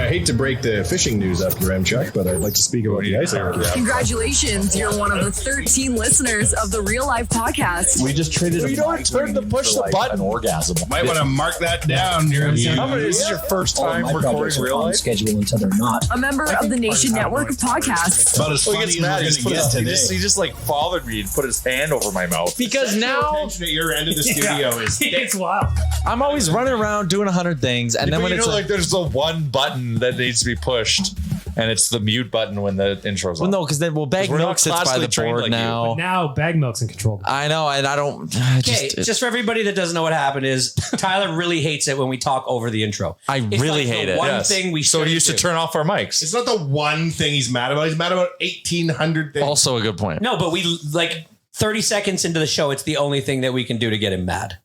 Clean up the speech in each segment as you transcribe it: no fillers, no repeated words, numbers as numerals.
I hate to break the fishing news after Chuck, but I'd like to speak about the ice hockey. Congratulations, you're one of the 13 listeners of the Real Life Podcast. We just traded. You don't turn to push the button. An orgasm. Might want to mark that down. This is your first time recording Real Life? Schedule until they're not. A member of the Nation Network of Podcasts. About as funny as we're going to get today. He just like bothered me and put his hand over my mouth. Because now attention at your end of the studio is It's wild. I'm always running around doing 100 things, and then when it's like there's the one button that needs to be pushed, and it's the mute button when the intro's on. well, no, because then Bag we're not Milk sits by classically the trained board like you. now. Now Bag Milk's in control. I know, and I don't. Okay, just for everybody that doesn't know what happened is Tyler really hates it when we talk over the intro. I It's really like hate the it. One Yes. thing we So he used to turn off our mics. It's not the one thing he's mad about. He's mad about 1,800 things. Also a good point. No, but we like 30 seconds into the show. It's the only thing that we can do to get him mad.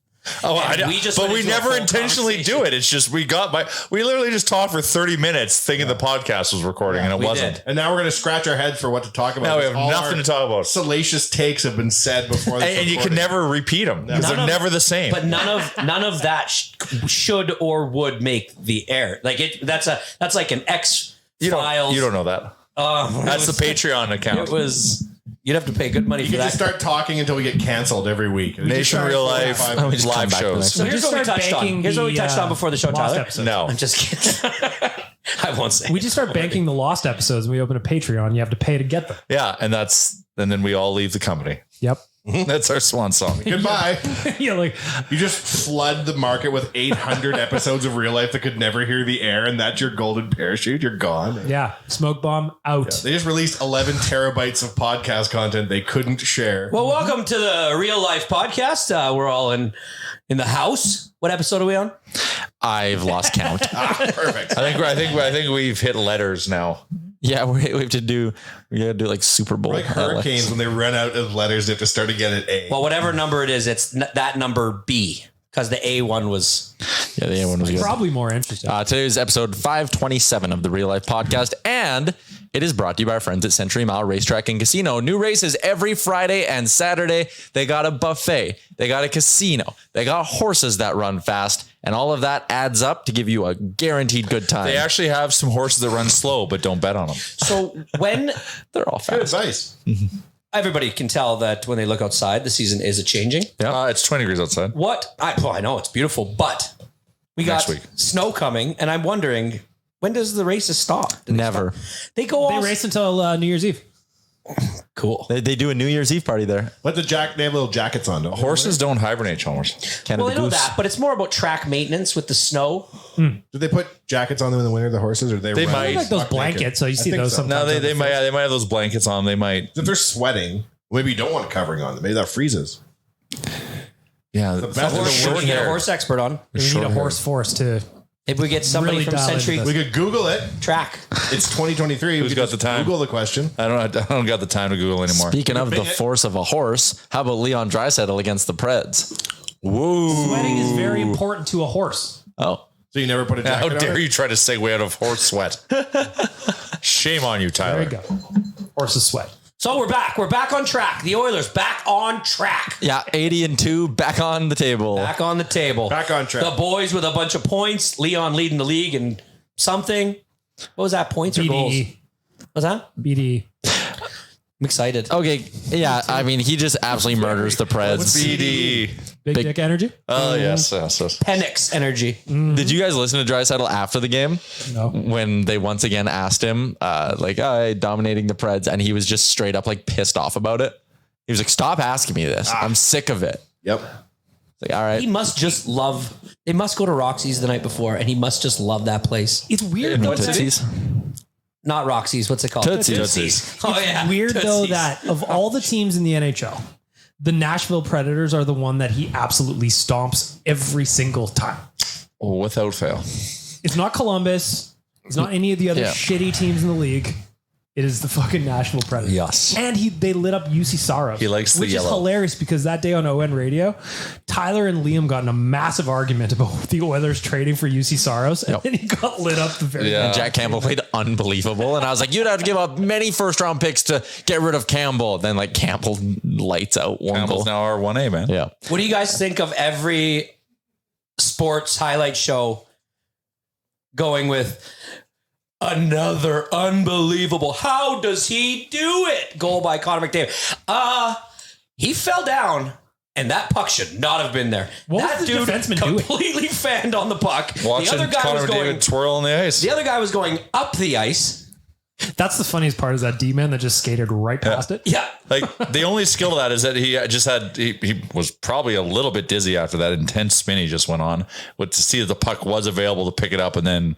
Oh, And but we never intentionally do it. It's just we literally just talked for 30 minutes thinking the podcast was recording, and it we wasn't. did. And now we're going to scratch our heads for what to talk about. Now we have All nothing our to talk about. Salacious takes have been said before. This And you can recording. never repeat them because None they're of- never the same. But none of that should or would make the air. Like that's like an X Files. You don't know that. That's the Patreon account. It was. You'd have to pay good money You for can that. just start talking until we get canceled every week. Nation Real Life just come live back the next shows. So here's what we touched on. Here's what we touched on before the show, Lost Tyler. episodes. No. I'm just kidding. I won't say. We just start banking the lost episodes and we open a Patreon. You have to pay to get them. Yeah, and then we all leave the company. Yep. That's our swan song. Goodbye. Yeah, like You just flood the market with 800 episodes of Real Life that could never hear the air, and that's your golden parachute. You're gone. yeah, smoke bomb out. They just released 11 terabytes of podcast content they couldn't share. Well, welcome to the Real Life Podcast. We're all in the house. What episode are we on? I've lost count. Perfect. I think we've hit letters now. Yeah, we have to do. We gotta do like Super Bowl. Like hurricanes, when they run out of letters, they have to start again at A. Well, whatever number it is, it's that number B because the A one was. Yeah, the other one was good. Probably more interesting. Today's episode 527 of the Real Life Podcast, and it is brought to you by our friends at Century Mile Racetrack and Casino. New races every Friday and Saturday. They got a buffet. They got a casino. They got horses that run fast, and all of that adds up to give you a guaranteed good time. They actually have some horses that run slow, but don't bet on them. So when They're all Good fast. advice. everybody can tell that when they look outside, the season is a changing. It's 20 degrees outside. I know it's beautiful, but we got Next week. snow coming, and I'm wondering, when does the races stop? Do they Never. stop? They go all They race until New Year's Eve. cool. They do a New Year's Eve party there. But they have little jackets on, don't they? Horses don't hibernate, Chalmers. Canada Well, I know Goose. that, but it's more about track maintenance with the snow. Do they put jackets on them in the winter, the horses, or They run might. Like those buck blankets. naked? So you see think those so. sometimes. No, on they the might field. have those blankets on. They might. If they're sweating, maybe you don't want a covering on them. Maybe that freezes. Yeah, The best of the We worst can get a hair. horse expert on. We need a horse force to. If we get somebody Really from dial into Century this. We could Google it. Track. It's 2023. Who's we could got just the time? Google the question. I don't got the time to Google anymore. Speaking of the force of a horse, how about Leon Draisaitl against the Preds? Woo. Sweating is very important to a horse. Oh, So you never put a jacket How on dare it? you try to segue out of horse sweat? Shame on you, Tyler. There you go. Horses sweat. So we're back. We're back on track. The Oilers back on track. yeah, 80-2, back on the table. Back on the table. Back on track. The boys with a bunch of points. Leon leading the league and something. What was that? Points or goals? BD. What's that? BD. I'm excited. Okay, yeah, I mean, he just absolutely murders the Preds. BD. Big dick energy? Oh, yes. Penix energy. Did you guys listen to Draisaitl after the game? No. When they once again asked him, dominating the Preds, and he was just straight up like pissed off about it. He was like, stop asking me this. I'm sick of it. Yep. It's like, all right. He must just love. They must go to Roxy's the night before, and he must just love that place. It's weird though. Tootsies? Not Roxy's. What's it called? Tootsies. Oh yeah. Weird though Tootsies. that of all the teams in the NHL, the Nashville Predators are the one that he absolutely stomps every single time. Oh, without fail. It's not Columbus. It's not any of the other Yeah. shitty teams in the league. It is the fucking Nashville Predators. Yes. And they lit up UC Saros. He likes the which yellow. is hilarious because that day on ON Radio, Tyler and Liam got in a massive argument about the Oilers trading for UC Saros, and then he got lit up the very Yeah. And Jack Campbell played unbelievable. And I was like, you'd have to give up many first round picks to get rid of Campbell. Then like Campbell lights out one Campbell's goal. now our 1A, man. Yeah. What do you guys think of every sports highlight show going with Another unbelievable. How does he do it? Goal by Connor McDavid. He fell down, and that puck should not have been there. What that was the dude defenseman doing? completely fanned on the puck. Watching the other guy Connor was going. McDavid twirl on the ice. The other guy was going up the ice. That's the funniest part is that D-man that just skated right past it. Yeah. Like the only skill to that is that he was probably a little bit dizzy after that intense spin he just went on, but to see that the puck was available to pick it up and then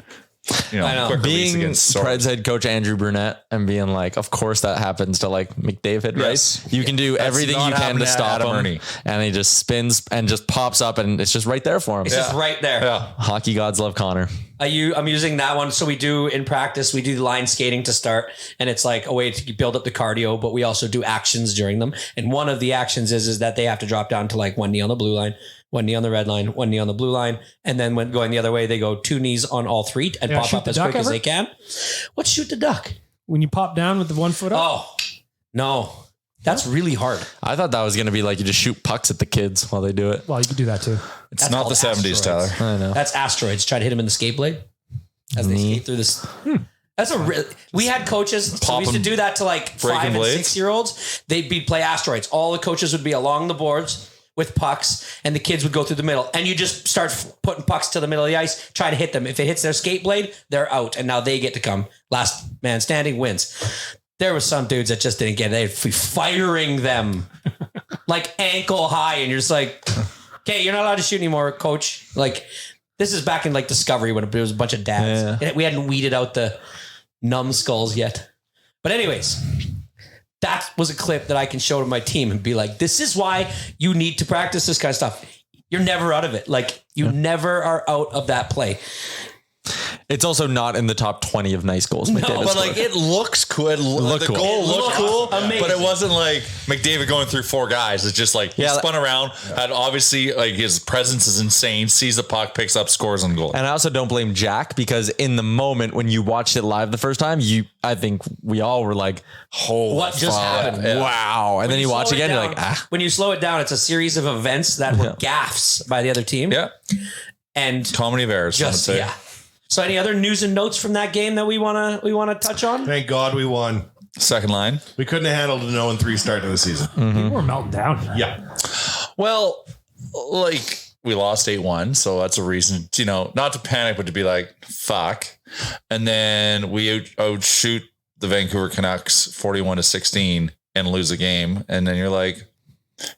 I know. quick release Being against Preds head coach Andrew Brunette and being like, of course that happens to like McDavid, Yes. right? You can do That's everything not you can happening to to stop Adam him, Ernie. and he just spins and just pops up, and it's just right there for him. It's just right there. Yeah. Hockey gods love Connor. I'm using that one. So we do in practice, we do line skating to start, and it's like a way to build up the cardio, but we also do actions during them. And one of the actions is that they have to drop down to like one knee on the blue line, one knee on the red line, one knee on the blue line. And then when going the other way, they go two knees on all three and pop shoot up the as duck quick as ever? they can. What's shoot the duck? When you pop down with the 1 foot up. Oh, no. That's really hard. I thought that was going to be like you just shoot pucks at the kids while they do it. Well, you can do that too. It's That's not the called 70s, Tyler. asteroids. I know. That's asteroids. Try to hit him in the skate blade as they skate through this. That's we had coaches. So we used to do that to like 5 and blades? 6-year-olds. They'd be play asteroids. All the coaches would be along the boards with pucks, and the kids would go through the middle. And you just start putting pucks to the middle of the ice, try to hit them. If it hits their skate blade, they're out, and now they get to come. Last man standing wins. There was some dudes that just didn't get it. They'd be firing them like ankle high, and you're just like, okay, you're not allowed to shoot anymore, coach. Like, this is back in like Discovery when it was a bunch of dads. Yeah. And we hadn't weeded out the numbskulls yet. But anyways, that was a clip that I can show to my team and be like, this is why you need to practice this kind of stuff. You're never out of it. Like, you never are out of that play. It's also not in the top 20 of nice goals. McDavid But like scored. it looks cool. looked The cool. goal It looked looked cool, amazing. but it wasn't like McDavid going through 4 guys. It's just like he Yeah, spun around, had obviously like his presence is insane, sees the puck, picks up, scores on goal. And I also don't blame Jack because in the moment when you watched it live the first time, I think we all were like, "Oh, What just happened?" Yeah. Wow!" And then you watch slow it again, you're down- like, "Ah." When you slow it down, it's a series of events that were gaffes by the other team. Yeah, And comedy of errors. I would just, say. yeah. So any other news and notes from that game that we want to touch on? Thank God we won. Second line. We couldn't have handled a 0-3 start to the season. People were melting down. Yeah. Well, like we lost 8-1, so that's a reason, not to panic, but to be like, fuck. And then we outshoot the Vancouver Canucks 41-16 and lose a game. And then you're like,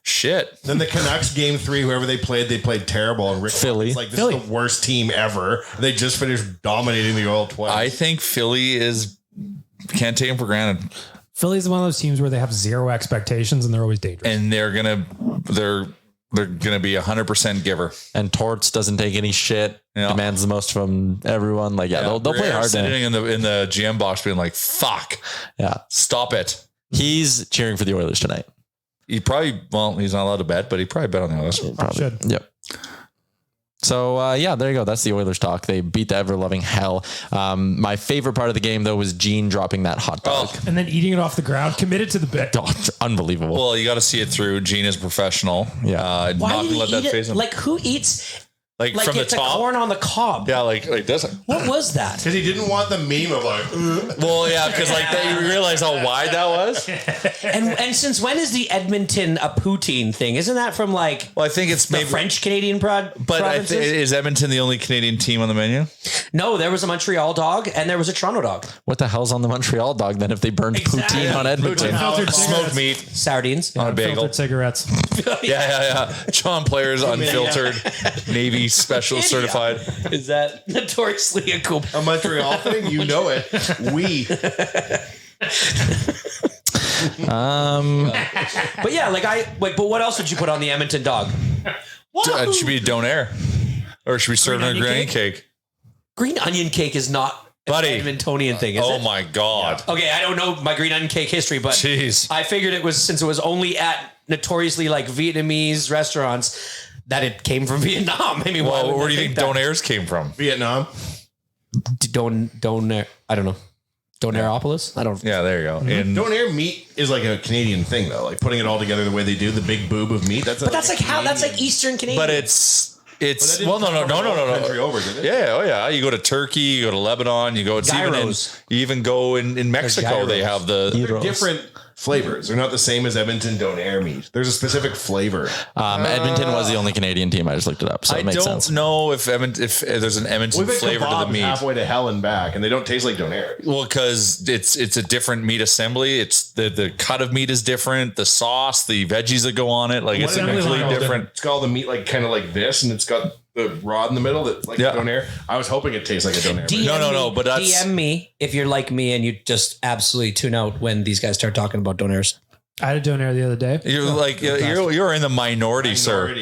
shit. Then the Canucks game 3, whoever they played terrible. And Rick Philly. was like, this is the worst team ever. They just finished dominating the Oil twice. I think Philly can't take him for granted. Philly's one of those teams where they have zero expectations and they're always dangerous. And they're gonna be 100% giver. And Torts doesn't take any shit. Yeah. Demands the most from everyone. Like, they'll play Briere hard. sitting in the GM box being like, fuck, Yeah, stop it. he's cheering for the Oilers tonight. He's not allowed to bet, but he probably bet on the Oilers. Probably. Should. Yep. So, there you go. That's the Oilers talk. They beat the ever-loving hell. My favorite part of the game, though, was Gene dropping that hot dog. Oh, And then eating it off the ground, committed to the bit. God, unbelievable. well, you got to see it through. Gene is professional. Yeah. Why Not did gonna let he that eat phase it? him. Like, who eats Like like from the it's a top. corn on the cob? Yeah, like this. What was that? Because he didn't want the meme of like, Well, yeah, because like you realize how wide that was. And since when is the Edmonton a poutine thing? Isn't that from like Well, I think it's the maybe. French Canadian But provinces? is Edmonton the only Canadian team on the menu? No, there was a Montreal dog and there was a Toronto dog. What the hell's on the Montreal dog then if they burned Exactly. poutine on Edmonton? Unfiltered Smoked cigarettes. meat Sardines. on a bagel. Filtered cigarettes. Yeah. John Players unfiltered, Navy special certified. Is that notoriously a cool? a Montreal thing, you know it. But yeah, but what else would you put on the Edmonton dog? It should be donair, or it should be served on a onion granny cake? cake. Green onion cake is not an Buddy. Edmontonian thing, is Oh it? my god! Okay, I don't know my green onion cake history, but Jeez. I figured it was since it was only at notoriously like Vietnamese restaurants that it came from Vietnam. I mean, why Well, would where do they you think that? donairs came from? Vietnam. Donair? I don't know. Donairopolis? I don't. Yeah, there you go. And Donair meat is like a Canadian thing, though. Like putting it all together the way they do, the big boob of meat. That's But that's like how that's like Eastern Canadian. but it's It's Well, that didn't come from an old country no. over, did it? Yeah, oh yeah. You go to Turkey, you go to Lebanon, you go. It's Gyros. you even go in Mexico. They have the They're different flavors. They're not the same as Edmonton Donair meat. There's a specific flavor. Edmonton was the only Canadian team. I just looked it up, so I it makes don't sense. know if there's an Edmonton We've been flavor to the meat. halfway to hell and back, and they don't taste like Donair. Well, because it's a different meat assembly. It's the cut of meat is different. The sauce, the veggies that go on it, like it's a completely different. It's got all the meat like kind of like this, and it's got the rod in the middle that like Donair. I was hoping it tastes like a Donair. No, but that's DM me if you're like me and you just absolutely tune out when these guys start talking about Donairs. I had a Donair the other day. You're in the minority, sir.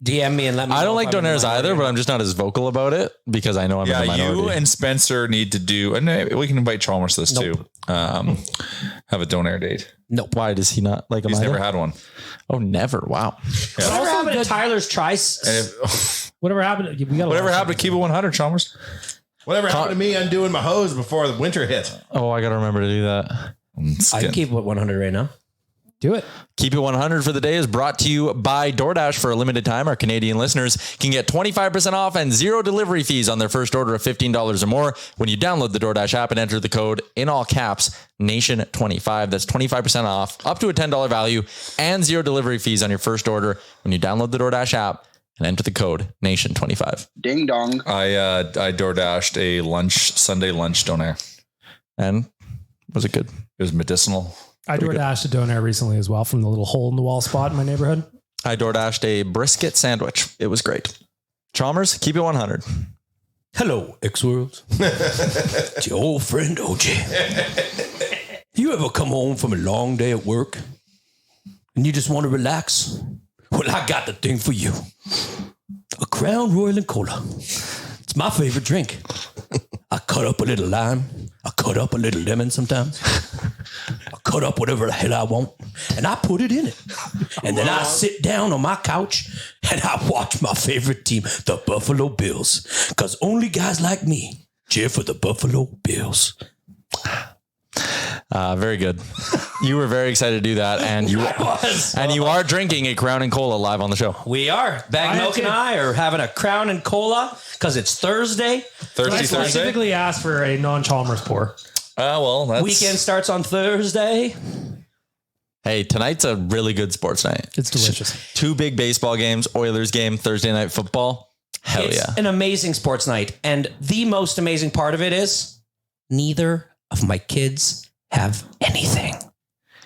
DM me and let me know. I don't like if I'm in the Donairs either, minority. but I'm just not as vocal about it because I know I'm in the minority. You and Spencer need to do, and we can invite Chalmers to this too. Have a Donair date. No, why does he not like him? He's either? never had one. Oh, never. Wow. Whatever happened to Tyler's tries? Whatever happened? We got Whatever happened to keep it 100, Chalmers? Whatever happened to me undoing my hose before the winter hit? Oh, I got to remember to do that. I can keep it 100 right now. Do it. Keep It 100 for the day is brought to you by DoorDash. For a limited time, our Canadian listeners can get 25% off and zero delivery fees on their first order of $15 or more when you download the DoorDash app and enter the code in all caps Nation25. That's 25% off up to a $10 value and zero delivery fees on your first order when you download the DoorDash app and enter the code Nation25. Ding dong. I DoorDashed a Sunday lunch Donair. And was it good? It was medicinal. I DoorDashed a Donair recently as well from the little hole in the wall spot in my neighborhood. I DoorDashed a brisket sandwich. It was great. Chalmers, keep it 100. Hello, X-World. It's your old friend, OJ. You ever come home from a long day at work and you just want to relax? Well, I got the thing for you. A Crown Royal and Cola. It's my favorite drink. I cut up a little lime. I cut up a little lemon sometimes. I cut up whatever the hell I want, and I put it in it. And then I sit down on my couch, and I watch my favorite team, the Buffalo Bills, because only guys like me cheer for the Buffalo Bills. Very good. You were very excited to do that, and you are drinking a Crown and Cola live on the show. We are. Bag Milk and I are having a Crown and Cola because it's Thursday. I specifically asked for a non-Chalmers pour. That's... Weekend starts on Thursday. Hey, tonight's a really good sports night. It's delicious. 2 big baseball games, Oilers game, Thursday night football. Hell It's yeah. an amazing sports night. And the most amazing part of it is neither of my kids have anything.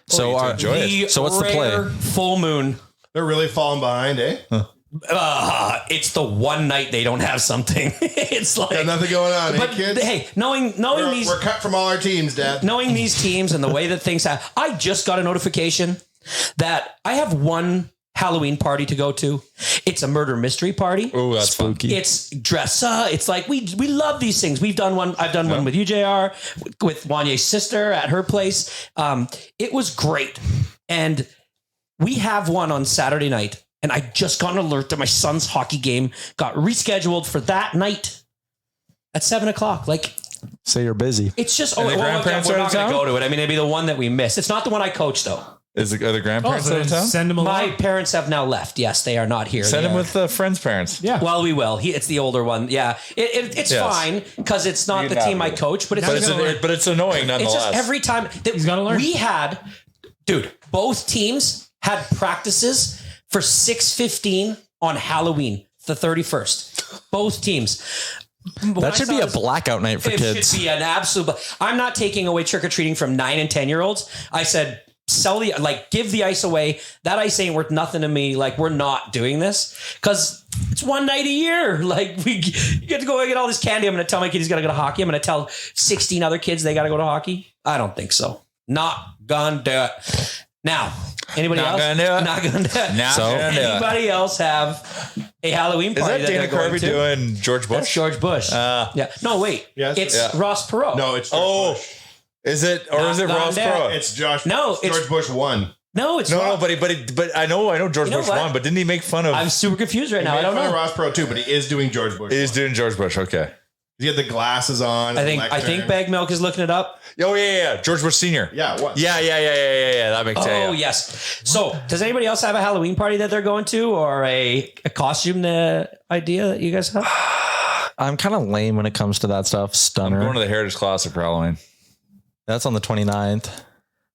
So what's the play? Full moon. They're really falling behind, eh? It's the one night they don't have something. It's like Got nothing going on, but eh, kids? hey, knowing these We're cut from all our teams, Dad. knowing these teams and the way that things happen, I just got a notification that I have one Halloween party to go to. It's a murder mystery party. Oh, that's spooky. It's dress up. It's like we love these things. We've done one. I've done one with UJR, with Wanye's sister at her place. It was great, and we have one on Saturday night. And I just got an alert that my son's hockey game got rescheduled for that night at 7:00. Like, say you're busy. it's just the grandparents we're are not out of going to town? go to it. I mean, it'd be the one that we missed. It's not the one I coach though. Are the grandparents out of town? Send them along. My parents have now left. Yes, they are not here. Send They him are- with the friend's parents. Yeah. Well, we will. It's the older one. Yeah, it's Yes. fine because it's not You the can team I navigate. coach, but it's But just, it's annoying it's nonetheless. just every time that He's gotta learn. we had, dude, both teams had practices for 6:15 on Halloween, the 31st. Both teams. That should be a blackout night for It kids. should be an absolute. I'm not taking away trick or treating from 9 and 10-year-olds. I said, give the ice away. That ice ain't worth nothing to me. Like, we're not doing this because it's one night a year. Like, you get to go get all this candy. I'm going to tell my kid he's got to go to hockey. I'm going to tell 16 other kids they got to go to hockey. I don't think so. Not gonna do it. Now, anybody Not else? gonna do it. Not gonna do it. Not gonna do it. Anybody else have a Halloween Is party that Dana they're going Carvey to? doing George Bush? That's George Bush. Yeah. No, wait. Yes. It's Yeah. Ross Perot. No, it's Oh, is it or is it Not Ross gone there. Perot? it's Josh. No, it's- George Bush won. No, it's No, Ross. but I know George You know Bush what? won, but didn't he make fun of? I'm super confused right now. I don't Made fun of know. Ross Perot too, but he is doing George Bush. He's one. doing George Bush. Okay. He had the glasses on. I think Bag Milk is looking it up. Oh yeah. George Bush Senior. Yeah, what? Yeah. That makes sense. Oh, yes. So, does anybody else have a Halloween party that they're going to, or a costume idea that you guys have? I'm kind of lame when it comes to that stuff. I'm Stunner. going to the Heritage Classic for Halloween. That's on the 29th.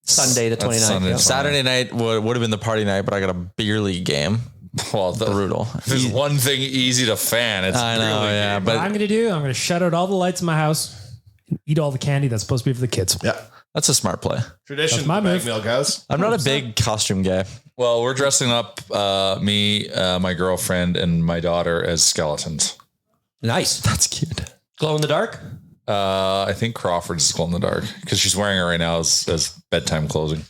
Sunday the 29th. Sunday. Yeah. Saturday night would have been the party night, but I got a beer league game. Well, Brutal. There's one thing easy to fan. It's I know, really yeah, game. What but I'm going to do, I'm going to shut out all the lights in my house and eat all the candy that's supposed to be for the kids. Yeah. that's a smart play. Tradition. That's my Bag move. Milk House. I'm not a big costume guy. Well, we're dressing up me, my girlfriend, and my daughter as skeletons. Nice. That's cute. Glow in the dark? I think Crawford's glow in the dark because she's wearing it right now as bedtime clothing.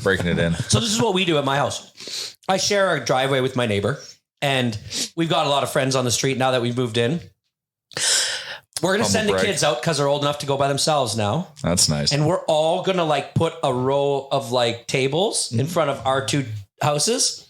Breaking it in. So this is what we do at my house. I share a driveway with my neighbor, and we've got a lot of friends on the street now that we've moved in. We're going to send the brag. kids out because they're old enough to go by themselves now. That's nice. And we're all going to like put a row of like tables in front of our two houses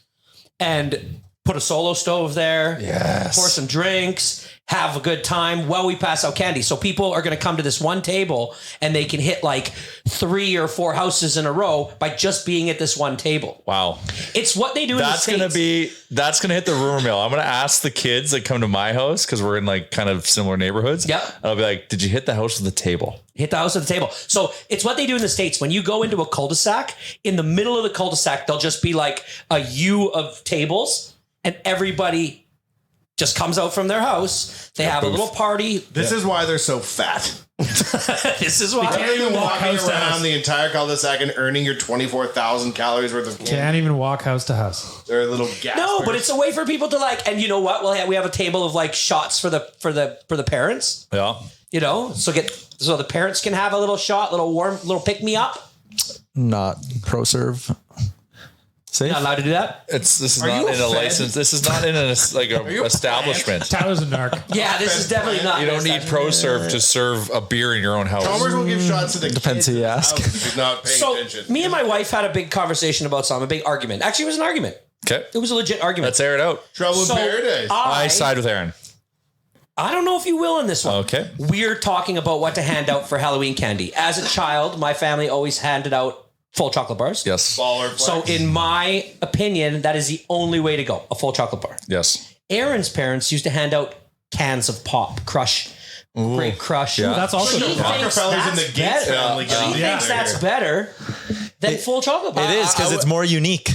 and put a solo stove there. Yes. Pour some drinks, have a good time while we pass out candy. So people are going to come to this one table and they can hit like 3 or 4 houses in a row by just being at this one table. Wow. It's what they do That's in the gonna States. that's gonna hit the rumor mill. I'm gonna ask the kids that come to my house because we're in like kind of similar neighborhoods. Yep. I'll be like, "Did you hit the house with the table?" Hit the house at the table. So it's what they do in the States. When you go into a cul-de-sac, in the middle of the cul-de-sac, there'll just be like a U of tables and everybody just comes out from their house. They have a little party. This is why they're so fat. This is why. Can't even walking house to around house. the entire cul-de-sac and earning your 24,000 calories worth of candy. Can't even walk house to house. They're little gas. No, but it's a way for people to like, and you know what? Well, we have a table of like shots for the parents. Yeah. You know, so the parents can have a little shot, little warm, little pick me up. Not pro serve. Safe. Not allowed to do that. This is Are not you in a fed? license. This is not in a you establishment. Tyler's a narc. Yeah, this is definitely not. You don't need ProServe to serve a beer in your own house. Chalmers will give shots to the Depends kids who you in his ask. house if he's not paying So attention. me and my wife had a big conversation about something, a big argument. Actually, it was an argument. Okay. It was a legit argument. Let's air it out. Trouble So in paradise. I side with Aaron. I don't know if you will in this one. Okay. We're talking about what to hand out for Halloween candy. As a child, my family always handed out full chocolate bars. Yes. Baller So flex. in my opinion, that is the only way to go, a full chocolate bar. Yes. Aaron's parents used to hand out cans of pop, Crush, Grape Crush. Yeah. That's also She good. thinks Rockefellers in the that's Gates better. family. She getting thinks together. that's better than full chocolate bar. It is because it's more unique.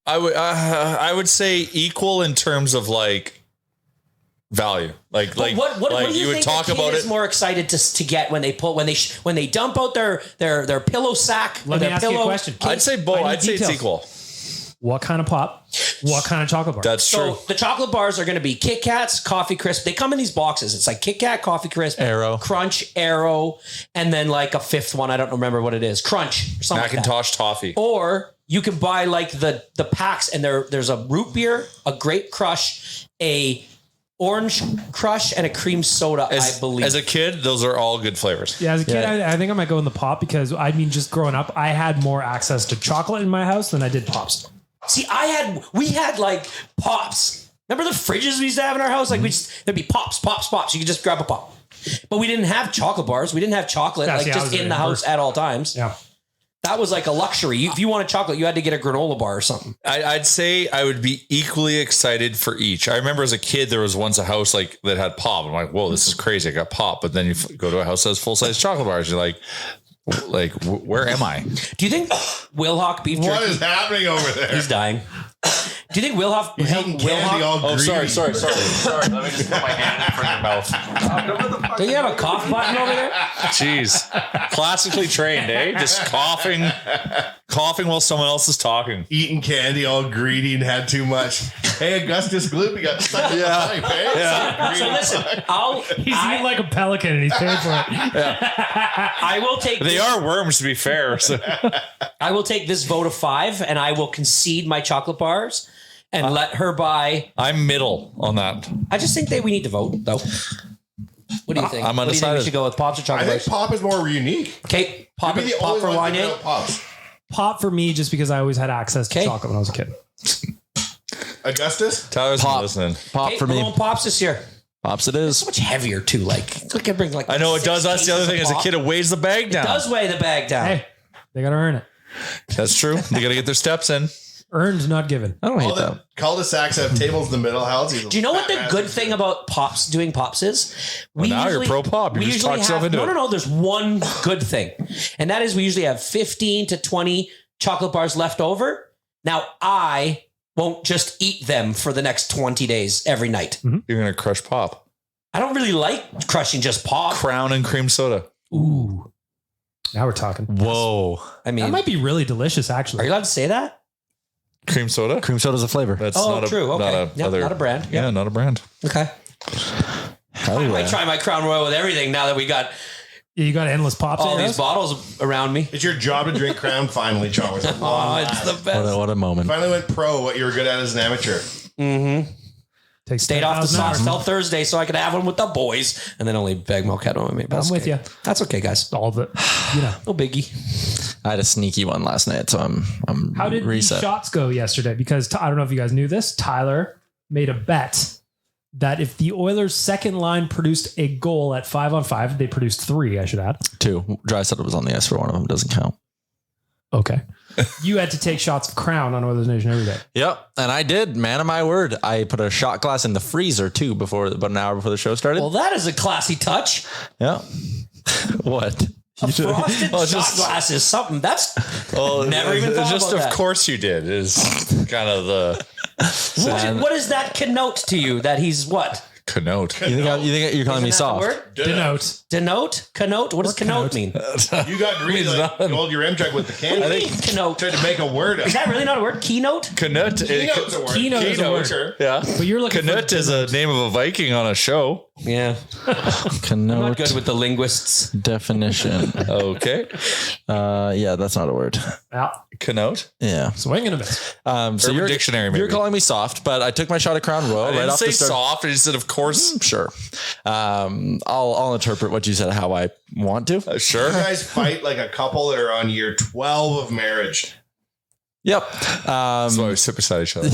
I would say equal in terms of like value. Like What do you would think talk a kid about is it. more excited to get when they dump out their pillow sack? Let me their ask you a pillow? question. I'd say both. I need I'd say it's details. equal. What kind of pop? What kind of chocolate bar? That's So true. the chocolate bars are going to be Kit Kats, Coffee Crisp. They come in these boxes. It's like Kit Kat, Coffee Crisp, Arrow. Crunch, Arrow, and then like a fifth one. I don't remember what it is. Crunch, or something like that. Macintosh toffee. Or you can buy like the packs, and there's a root beer, a grape crush, a orange crush, and a cream soda. I believe. As a kid, those are all good flavors. Yeah, as a kid, Yeah. I think I might go in the pop because I mean, just growing up, I had more access to chocolate in my house than I did pops. See, we had like pops. Remember the fridges we used to have in our house? Like there'd be pops. You could just grab a pop. But we didn't have chocolate bars. We didn't have chocolate Yeah, like see, I just was in the the house inverse. at all times. Yeah. That was like a luxury. If you wanted chocolate, you had to get a granola bar or something. I'd say I would be equally excited for each. I remember as a kid, there was once a house like that had pop. I'm like, whoa, this is crazy. I got pop. But then you go to a house that has full size chocolate bars. You're like, where am I? Do you think Wilhock beef jerky? What is happening over there? He's dying. Do you think Wilhock? He's eating candy all Oh, greedy. sorry. Let me just put my hand in front of your mouth. Do you have a cough button over there? Jeez. Classically trained, eh? Just coughing while someone else is talking. Eating candy all greedy and had too much. Hey, Augustus Gloopy got stuck in the pipe, eh? Yeah. So listen, He's eating like a pelican and he's paid for it. I will take. They are worms, to be fair. So. I will take this vote of 5, and I will concede my chocolate bars and let her buy. I'm middle on that. I just think that we need to vote, though. What do you think? I'm What do you think we undecided. should go with pops or I chocolate think bars? pop is more unique. Okay, pop, Maybe the pop only for one wine. giving out pops. Pop for me just because I always had access to Okay. chocolate when I was a kid. Augustus? Tyler's Pop. not listening. Pop Okay, for we're me. going pops this year. Pops it It's so is. much heavier too. Like I can bring like I know it 6 does. That's the other cases thing. of As a pop. kid, it weighs the bag It down. does weigh the bag down. Hey, they got to earn it. That's true. They got to get their steps in. Earned, not given. I don't hate All that. the cul-de-sacs have tables in the middle. How else Do you know what the good thing about pops doing pops is? Well, now you're pro pop. You we just usually talk yourself into it. No. There's one good thing, and that is we usually have 15 to 20 chocolate bars left over. Now I won't just eat them for the next 20 days every night. You're going to crush pop. I don't really like crushing just pop. Crown and cream soda. Ooh. Now we're talking. Whoa. I mean, That might be really delicious, are actually. you allowed to say that? Cream soda? Cream soda's a flavor. That's Oh, not true. a, Okay. not a, Yep, other, not a brand. Yeah, not a brand. Okay. I might try my Crown Royal with everything now that we got Yeah, you got endless pops. all in these yours? bottles around me. It's your job to drink Crown finally, Chalmers. Oh, it's the best. What a moment. Finally went pro what you were good at as an amateur. Mm-hmm. Take Stayed off the 10,000 sauce hours. till Thursday so I could have one with the boys, and then only bag milk had one with me. But I'm that's with okay. you. That's okay, guys. All the, No biggie. I had a sneaky one last night, so I'm How did reset. these shots go yesterday? Because I don't know if you guys knew this. Tyler made a bet that if the Oilers' second line produced a goal at 5-on-5, they produced 3, I should add. 2. Dry said it was on the ice for one of them. Doesn't count. Okay. You had to take shots of Crown on Oilers Nation every day. Yep. And I did. Man of my word. I put a shot glass in the freezer too about an hour before the show started. Well, that is a classy touch. Yeah. What? A frosted Well, shot just- glass is something. That's Well, Never even thought just about of that. course you did is kind of the what does that connote to you? That he's what? connote. You think you're calling me Isn't that the soft? word? Denote. Denote? Connote? What does connote connote? mean? You got greedy Means like nothing. you hold your M-check with the can. What do you mean, connote? Tried to make a word up. Is that really not a word? Keynote? Knut. Keynote's a word. Keynote is a word. Sure. Yeah. But you're looking Knut for is a name of a Viking on a show. Yeah. I'm Connote not good with the linguists. definition. Okay. Yeah, that's not a word. Yeah. Connote. Yeah. Swing and a miss. So Urban you're Dictionary, maybe. You're calling me soft, but I took my shot at Crown Royal I right didn't off say the start. soft. I said, of course. Sure. I'll interpret what you said how I want to. Sure. You guys fight like a couple that are on year 12 of marriage. Yep. That's why we sit beside each other.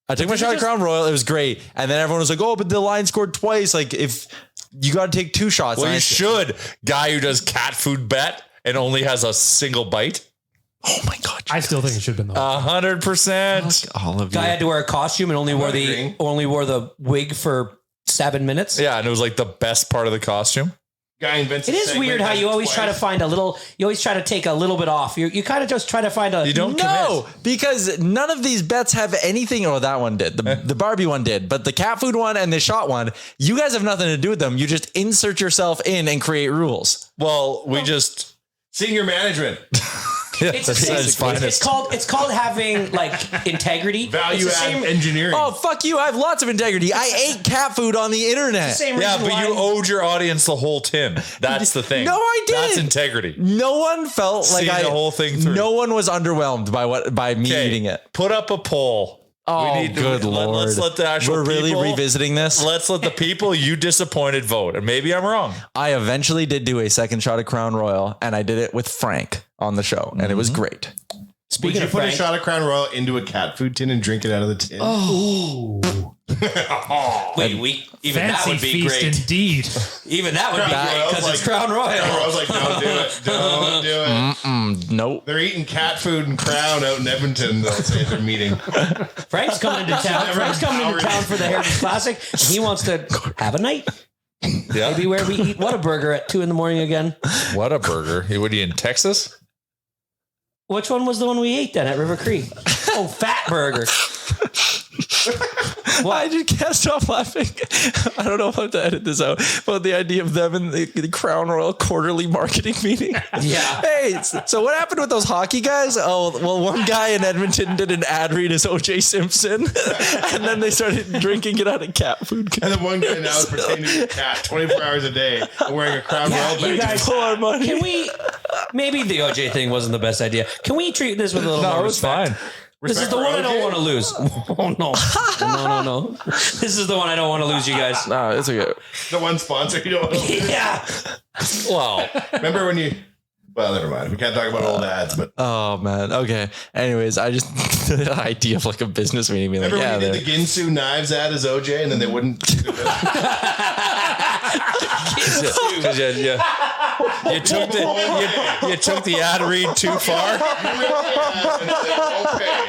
I took my shot at Crown Royal. It was great. And then everyone was like, oh, but the line scored twice. Like, if you got to take 2 shots. Well, And you I- should. Guy who does cat food bet and only has a single bite. Oh my God. I still think it should have been the 100%. All of you. Guy had to wear a costume and only wore agreeing. the wig for 7 minutes. Yeah, and it was like the best part of the costume. Guy invents. It a is segment, weird how does you it always try to twice. find a little. You always try to take a little bit off. You kind of just try to find a. You don't No, commit. because none of these bets have anything. Oh, that one did. The Barbie one did. But the cat food one and the shot one, you guys have nothing to do with them. You just insert yourself in and create rules. Well, we just. Senior management, It's, it's called having like integrity. value It's the add same- engineering. Oh, fuck you. I have lots of integrity. I ate cat food on the internet. Same Yeah, reason but why- you owed your audience the whole tin. That's the thing. No, I didn't. That's integrity. No one felt like Seeing the whole thing through. No one was underwhelmed by me Okay, eating it. Put up a poll. Oh, good Lord. Let's let the actual We're really people, revisiting this. Let's let the people you disappointed vote. And maybe I'm wrong. I eventually did do a second shot of Crown Royal, and I did it with Frank on the show, and it was great. Would Speaking you of put Frank, a shot of Crown Royal into a cat food tin and drink it out of the tin? Ooh. even that Fancy would be feast great. indeed. Even that would be Crown great Royal's because it's like- Crown Royal. I was like, don't do it. Don't do it. Nope. They're eating cat food and Crown out in Edmonton, they'll say at their meeting. Frank's coming into town. Frank's coming into town for the Heritage Classic. And he wants to have a night. Yeah. Maybe where we eat Whataburger at 2 a.m. again. What a burger. What are you in Texas? Which one was the one we ate then at River Creek? Oh, Fat Burger. I just can't stop laughing. I don't know if I have to edit this out, but the idea of them in the Crown Royal quarterly marketing meeting. Yeah. Hey, so what happened with those hockey guys? Oh, well, one guy in Edmonton did an ad read as O.J. Simpson, and then they started drinking it out of cat food. And then one guy now is pretending to be a cat 24 hours a day and wearing a Crown Yeah, Royal you badge. guys- Pull our money. Can we? Maybe the OJ thing wasn't the best idea. Can we treat this with a little more respect? This is the one I don't want to lose. Oh no. No. This is the one I don't want to lose, you guys. No, it's okay. The one sponsor you don't want to lose. Yeah. Well, Remember when you Well, never mind. We can't talk about old ads, but Oh man. Okay. Anyways, I just the idea of like a business meeting being like, remember yeah, when you did the Ginsu knives ad as OJ, and then they wouldn't. Because you took the ad read too far.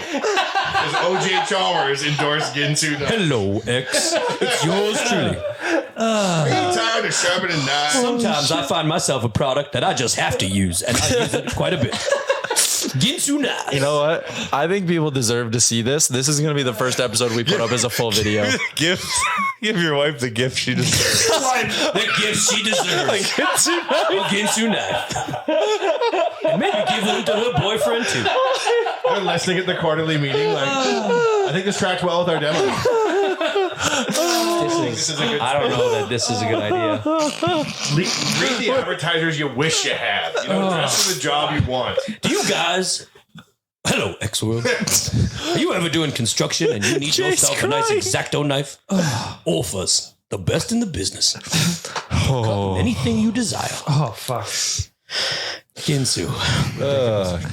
Because OJ Chalmers endorsed Ginsu knives. Hello, X. It's yours truly. Are you tired of sharpening knives? Sometimes I find myself a product that I just have to use, and I use it quite a bit. Ginsu knives. You know what? I think people deserve to see this. This is going to be the first episode we put up as a full video. Give your wife the gift she deserves. The gift she deserves. Ginsu knife. And maybe give one to her boyfriend too. They're listening at the quarterly meeting. Like, I think this tracked well with our demo. This is a good. I don't know that this is a good idea. Read the advertisers you wish you had. You know, dress for the job you want. Do you guys? Hello, X World. Are you ever doing construction and you need yourself a nice X-Acto knife? Offers the best in the business. Cut anything you desire. Oh, fuck. Ginsu.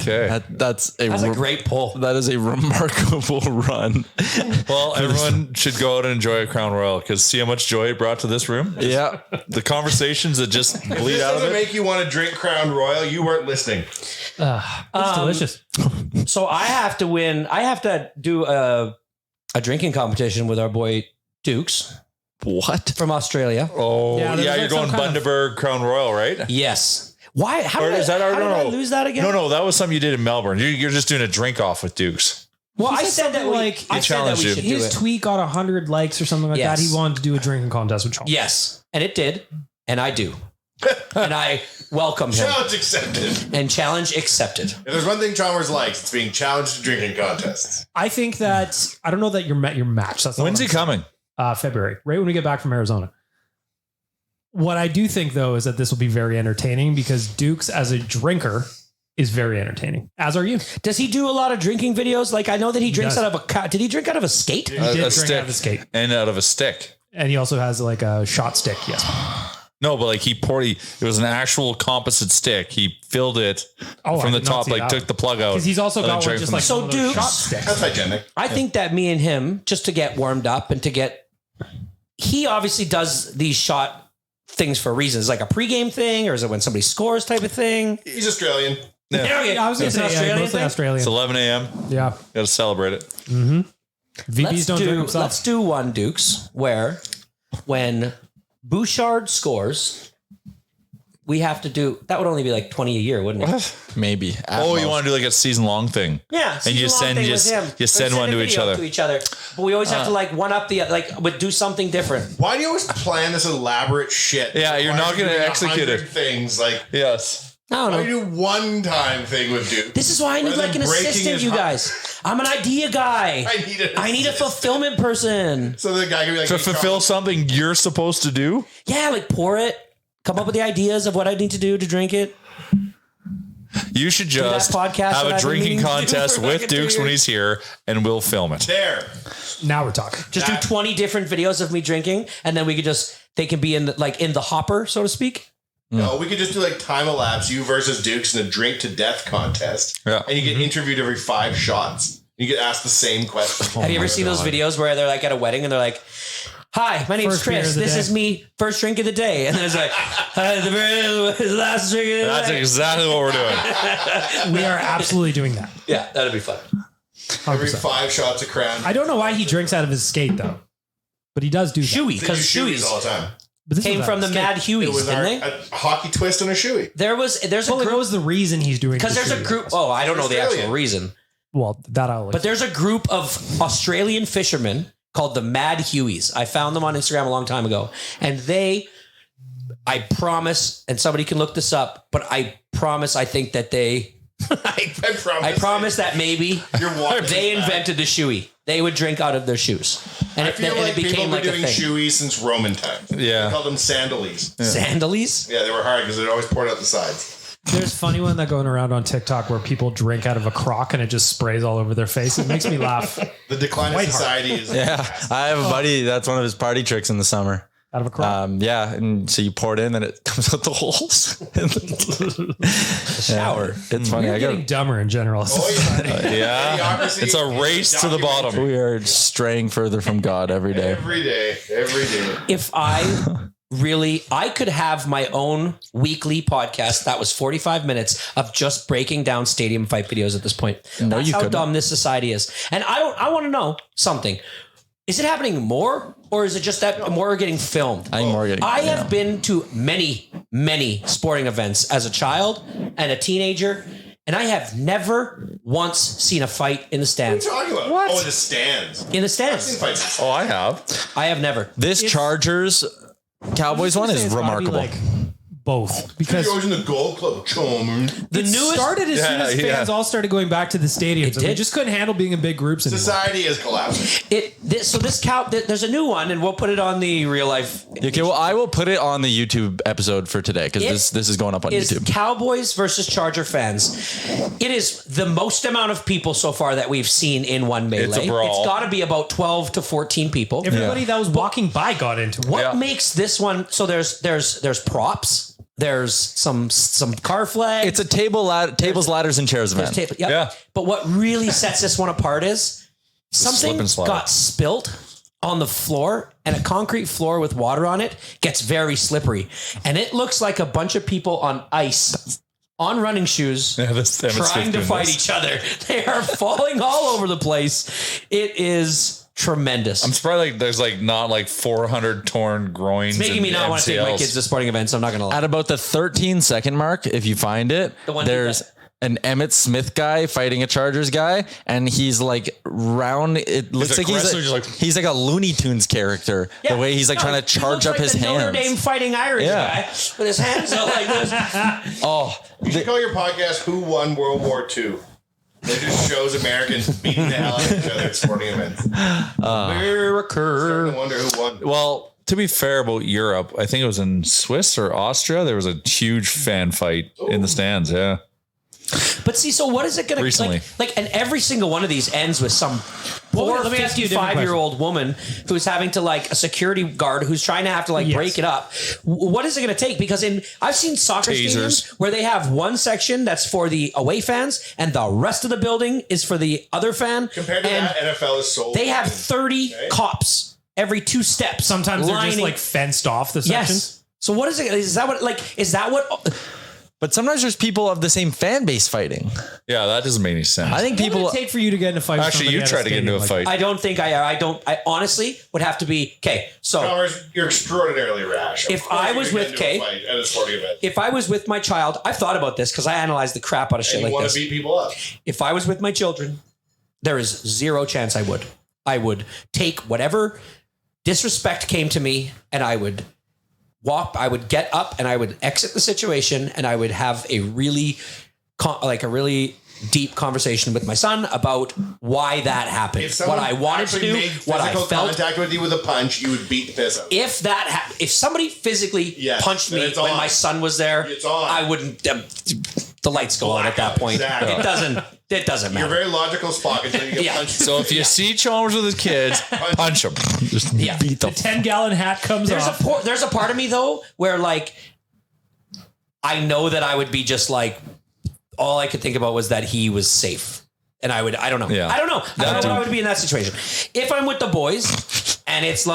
Okay. That's a great pull. That is a remarkable run. Well, everyone should go out and enjoy a Crown Royal because see how much joy it brought to this room. Yeah. The conversations that just If bleed this out of doesn't it. make you want to drink Crown Royal, you weren't listening. It's delicious. So I have to win. I have to do a drinking competition with our boy Dukes What? from Australia. Oh, Yeah, yeah, there's you're like going some kind of- Bundaberg Crown Royal, right? Yes. Why? How Or did, is that how our, did no, I no. lose that again? No, that was something you did in Melbourne. You're just doing a drink off with Dukes. Well, He I said said that something we, like- I He said that challenged we you. should do His it. tweet got 100 likes or something like Yes. that. He wanted to do a drinking contest with Chalmers. Yes, and it did, and I do, and I welcome him. Challenge accepted. And challenge accepted. If there's one thing Chalmers likes, it's being challenged to drinking contests. I think that I don't know that you're met your match. That's not When's what he I'm saying. coming? February, right when we get back from Arizona. What I do think though is that this will be very entertaining because Dukes as a drinker is very entertaining. As are you. Does he do a lot of drinking videos? Like I know that he drinks does. out of a. Did he drink out of a skate? He did drink stick. out of a skate, And out of a stick. and he also has like a shot stick. Yes. No, but like it was an actual composite stick. He filled it Oh, from I the did not top, see like that took one. the plug out. Because he's also and then got one drank just from like the- So one of those Dukes- shot sticks. That's hygienic. I think that me and him, just to get warmed up and to get, he obviously does these shot things for reasons, like a pregame thing, or is it when somebody scores type of thing? He's Australian. Yeah. Yeah, I was going It's to an say Australian mostly thing? Australian. It's 11 a.m. Yeah. Got to celebrate it. VBs don't drink Let's themselves. do one, Dukes, where when Bouchard scores, we have to do, that would only be like 20 a year, wouldn't it? Maybe. at Oh, you most. want to do like a season long thing? Yeah, And you season-long send thing just- with him. you Or send one a to each video other. But we always have to like one up the like, would do something different. Why do you always plan this elaborate shit? Yeah, you're not going gonna to execute it. Things like Yes. I don't why know. do you do one time thing with Duke? This is why I need Rather like than an breaking assistant, his you heart. guys. I'm an idea guy. I need a fulfillment person. So the guy can be like, To hey, fulfill Charles, something you're supposed to do? Yeah, like pour it. Come up with the ideas of what I need to do to drink it. You should just that podcast have that a I've been drinking meaning to do contest for with fucking 2 Dukes when years. he's here, and we'll film it. there. Now we're talking. Just do 20 different videos of me drinking, and then we could just, they can be in the, in the hopper, so to speak. No, we could just do like time elapse, you versus Dukes in a drink to death contest. Yeah. And you get interviewed every 5 shots. You get asked the same question. Have you ever seen those videos where they're like at a wedding and they're like, "Hi, my name's First beer Chris. of the This day." is me, first drink of the day." And then it's like, the last drink of the That's day. exactly what we're doing. We are absolutely doing that. Yeah, that'd be fun. every 100%. 5 shots of Crown. I don't know why he drinks out of his skate though, but he does do that. Shoey, They because do shoeys shoeys all the time. But this came is from the skate. Mad It Hueys, was didn't they? a hockey twist and a shoey. There's a Well, what group, was the reason he's doing? because the there's a shoey? group. Oh, I don't know the actual Australian. reason. Well, that I'll. But there's a group of Australian fishermen called the Mad Hueys. I found them on Instagram a long time ago. And I promise, and somebody can look this up, but I promise I think that I promise that maybe Your water they is bad. invented the shoey. They would drink out of their shoes. And I it, feel and like it people became have like been a doing thing. shoeys since Roman times. Yeah. They called them sandalies. Sandalies? Yeah, they were hard because they always poured out the sides. There's a funny one that going around on TikTok where people drink out of a crock and it just sprays all over their face. It makes me laugh. The decline of White Heart. society is. Yeah. I have a buddy. That's one of his party tricks in the summer. out of a crock. Yeah, and so you pour it in, and it comes out the holes. Shower. It's funny. You're I getting got. dumber in general. Yeah. It's a race to the bottom. We are straying further from God every day. Every day. If I could have my own weekly podcast that was 45 minutes of just breaking down stadium fight videos at this point. No, That's you how couldn't. dumb this society is. And I want to know something. Is it happening more, or is it just that more are getting filmed? I think more getting. I have been to many sporting events as a child and a teenager, and I have never once seen a fight in the stands. What are you talking about? What? Oh, in the stands. In the I've seen stands. fights. Oh, I have. I have never. This Chargers Cowboys one is It's gotta be, remarkable. like, both, because You're always in the Gold Club, Chalmers. The it newest started as soon as fans all started going back to the stadiums. And they did. just couldn't handle being in big groups anymore. Society is collapsing. there's a new one, and we'll put it on the real life. Okay, well, I will put it on the YouTube episode for today because this is going up on Is YouTube. Cowboys versus Charger fans. It is the most amount of people so far that we've seen in one melee. It's a brawl. It's got to be about 12 to 14 people. Everybody that was walking by got into it. What makes this one? So there's props. There's some car flags. It's a tables, ladders, and chairs event. Yep. Yeah. But what really sets this one apart is slip something and slide. got spilt on the floor, and a concrete floor with water on it gets very slippery. And it looks like a bunch of people on ice on running shoes trying to fight each other. They are falling all over the place. It is tremendous. I'm surprised there's not 400 torn groins. It's making me not want to take my kids to sporting events. I'm not going to lie. At about the 13-second mark, if you find it, there's an Emmett Smith guy fighting a Chargers guy, and he's round. It looks like he's like a Looney Tunes character. The way he's trying to charge up his the hands. Notre Dame fighting Irish guy with his hands out like this. You should call your podcast "Who Won World War II." They just shows Americans beating the hell out of each other at sporting events. America. I wonder who won. Well, to be fair about Europe, I think it was in Swiss or Austria. There was a huge fan fight in the stands. Yeah. But see, so what is it going to Recently. and every single one of these ends with some poor let me ask you a different 55-year-old woman who's having to a security guard who's trying to have to break it up. What is it going to take? Because I've seen soccer stadiums where they have one section that's for the away fans and the rest of the building is for the other fan. Compared to that, NFL is so. They have 30 cops every 2 steps. Sometimes they're just lining- fenced off the section. Yes. So what is it? Is that what? But sometimes there's people of the same fan base fighting. Yeah, that doesn't make any sense. I think What would people. it take for you to get in a fight? Actually, you tried to get into a fight. I don't think I honestly would have to be okay. So Chalmers, you're extraordinarily rash. If I was with Kay- at a sporting event, if I was with my child, I've thought about this because I analyze the crap out of shit and you like want this. to beat people up, If I was with my children, there is zero chance I would. I would take whatever disrespect came to me and I would get up and I would exit the situation and I would have a really deep conversation with my son about why that happened, if what someone I wanted to actually do, made what I physical felt. contact with you with a punch, you would beat the piss out. If somebody physically Yes, punched then me it's when on. my son was there, It's on. I wouldn't. The lights go on at that point. Exactly. It doesn't You're matter. very logical, Spock, until you get Yeah. punched. So if you see Chalmers with his kids, punch him. Just Yeah. beat the The 10-gallon hat comes off. There's a part of me though where I know that I would be just all I could think about was that he was safe. And I don't know. Yeah. I don't know what I would be in that situation. If I'm with the boys and it's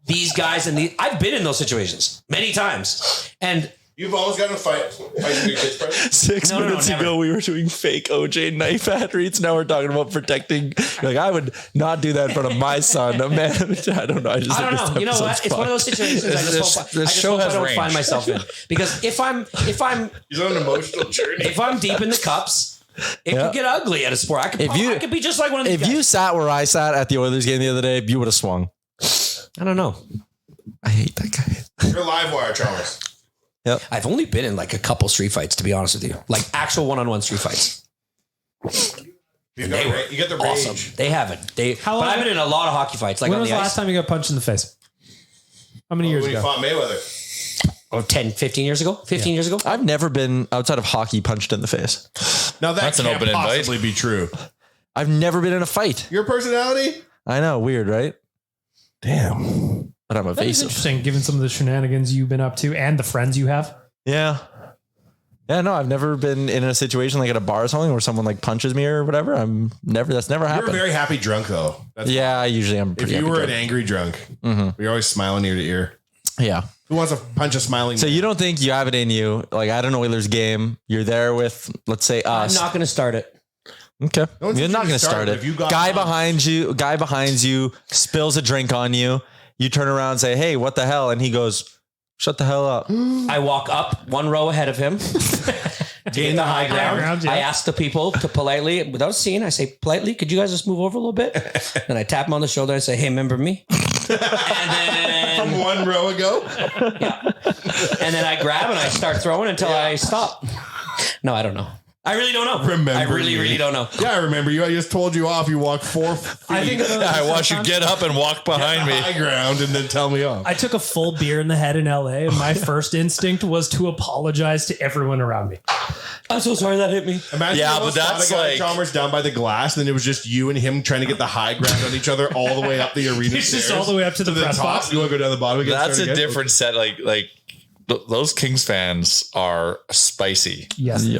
these guys I've been in those situations many times. And You've always gotten a fight fighting your kids, Brett. 6 No, minutes never. ago, we were doing fake OJ knife ad reads. Now we're talking about protecting. I would not do that in front of my son. Man, I don't know. I don't know. You know what? It's one of those situations I just hope I don't range. find myself in. Because if I'm He's on an emotional journey. if I'm deep in the cups, it could get ugly at a sport. I could be just like one of these If guys. you sat where I sat at the Oilers game the other day, you would have swung. I don't know. I hate that guy. You're live wire, Chalmers. I've only been in a couple street fights, to be honest with you. Actual one-on-one street fights. You get the rage. Awesome. They haven't. But long- I've been in a lot of hockey fights. When on was the the ice. last time you got punched in the face? How many years When you ago? fought Mayweather. 10, 15 years ago? 15 years ago? I've never been outside of hockey punched in the face. Now That's an open invite. be true. I've never been in a fight. Your personality? I know, weird, right? Damn. but I'm That is evasive. interesting, given some of the shenanigans you've been up to and the friends you have. Yeah. Yeah, no, I've never been in a situation like at a bar or something where someone like punches me or whatever. That's never You're happened. a very happy drunk though. That's Yeah, I usually am. If Pretty you happy were drunk. an angry drunk, you're always smiling ear to ear. Yeah. Who wants to punch a smiling? So man? you don't think you have it in you? Like at an Oilers game, you're there with, let's say, I'm us. not going to start it. Okay. No one You're said not you going to start start it. it. If you got Guy punched. behind you spills a drink on you. You turn around and say, "Hey, what the hell?" And he goes, "Shut the hell up." I walk up one row ahead of him. Gain the high ground. yeah. I ask the people to politely, without seeing, I say politely, could you guys just move over a little bit? Then I tap him on the shoulder and say, hey, remember me? And then, From 1 row ago. and then I grab and I start throwing until I stop. No, I don't know. I really don't know. Remember I really, me. really don't know. Yeah, I remember you. I just told you off. You walked 4 feet. I think I watch you get up and walk behind me. high ground and then tell me off. I took a full beer in the head in LA, and my first instinct was to apologize to everyone around me. I'm so sorry that hit me. Imagine Yeah, you but almost that's fought a guy like- Chalmers down by the glass, and then it was just you and him trying to get the high ground on each other all the way up the arena It's just stairs. all the way up to the press top. box. You want to go down the bottom again? That's start a again? different set. Like those Kings fans are spicy. Yes. Yeah.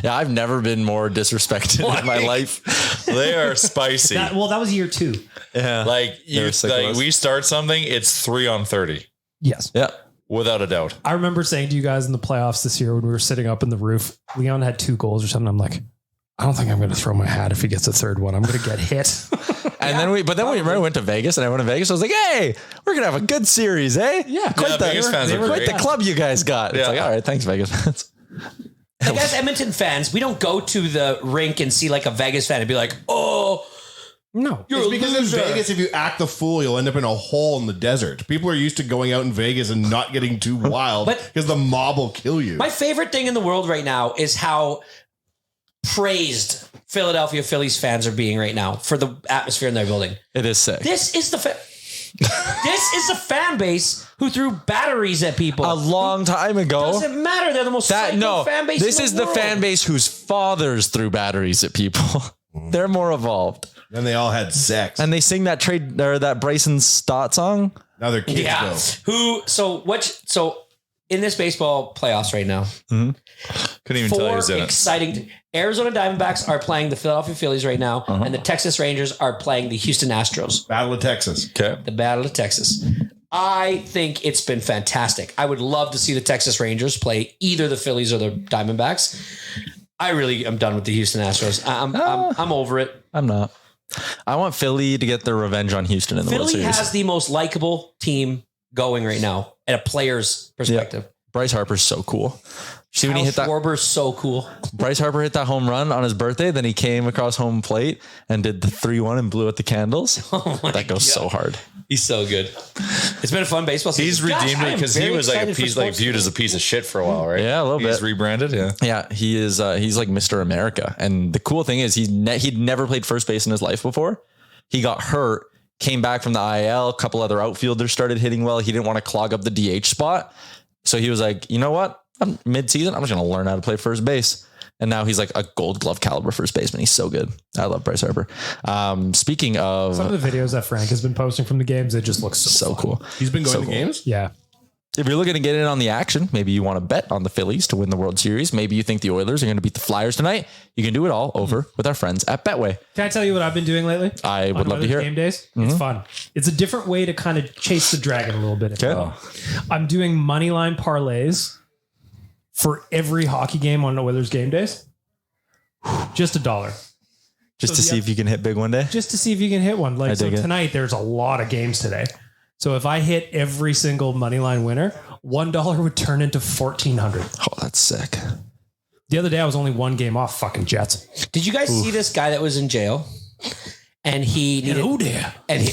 Yeah, I've never been more disrespected in my life. They are spicy. That was year 2. Yeah. Like They're sick of us. we start something, it's 3 on 30 Yes. Yeah. without a doubt. I remember saying to you guys in the playoffs this year when we were sitting up in the roof, Leon had 2 goals or something. I'm like, I don't think I'm going to throw my hat if he gets a third one. I'm going to get hit. And then we went to Vegas, and I went to Vegas. I was like, "Hey, we're gonna have a good series, eh? Yeah. quite Vegas fans are quite great. the club you guys got." It's Yeah. like, all right, thanks, Vegas fans. Like as Edmonton fans, we don't go to the rink and see like a Vegas fan and be like, oh, No. you're It's a because loser. in Vegas, if you act the fool, you'll end up in a hole in the desert. People are used to going out in Vegas and not getting too wild But- because the mob will kill you. My favorite thing in the world right now is how praised Philadelphia Phillies fans are being right now for the atmosphere in their building. It is sick. This is the this is a fan base who threw batteries at people. A long time ago. Doesn't matter. They're the most psycho fan base. This in is the the fan world. base whose fathers threw batteries at people. They're more evolved, and they all had sex. and they sing that that Bryson Stott song. Now they're kids Yeah. go. So in this baseball playoffs right now, Couldn't even tell you 4 who's in it. exciting. Arizona Diamondbacks are playing the Philadelphia Phillies right now, and the Texas Rangers are playing the Houston Astros. Battle of Texas. Okay. The Battle of Texas. I think it's been fantastic. I would love to see the Texas Rangers play either the Phillies or the Diamondbacks. I really am done with the Houston Astros. I'm over it. I'm not. I want Philly to get their revenge on Houston in the World Philly Series. has the most likable team going right now at a player's perspective. Bryce Harper's so cool. See when he Kyle hit that. Schwarber's so cool. Bryce Harper hit that home run on his birthday. Then he came across home plate and did the 3-1 and blew out the candles. That goes so hard. He's so good. It's been a fun baseball season. He's redeemed I it am because he very was like a excited for piece, like sports viewed today. as a piece of shit for a while, right? Yeah, a little He's bit. rebranded. Yeah. Yeah, he is. He's like Mr. America. And the cool thing is he'd never played first base in his life before. He got hurt, came back from the IL. A couple other outfielders started hitting well. He didn't want to clog up the DH spot. So he was like, you know what? I'm mid-season. I'm just going to learn how to play first base. And now he's like a Gold Glove caliber first baseman. He's so good. I love Bryce Harper. Speaking of Some of the videos that Frank has been posting from the games, it just looks so fun. cool. He's been going So to cool. games? Yeah. If you're looking to get in on the action, maybe you want to bet on the Phillies to win the World Series. Maybe you think the Oilers are going to beat the Flyers tonight. You can do it all over with our friends at Betway. Can I tell you what I've been doing lately? I would On love to hear Game it. days. It's fun. It's a different way to kind of chase the dragon a little bit. if you Okay. will. I'm doing money line parlays for every hockey game on Oilers game days. Just $1. Just So to the- see if you can hit big one day. Just to see if you can hit one. I Like so dig it. tonight, there's a lot of games today. So if I hit every single money line winner, $1 would turn into $1,400. Oh, that's sick. The other day, I was only one game off fucking Jets. Did you guys see this guy that was in jail? And he needed, Hello there. and he,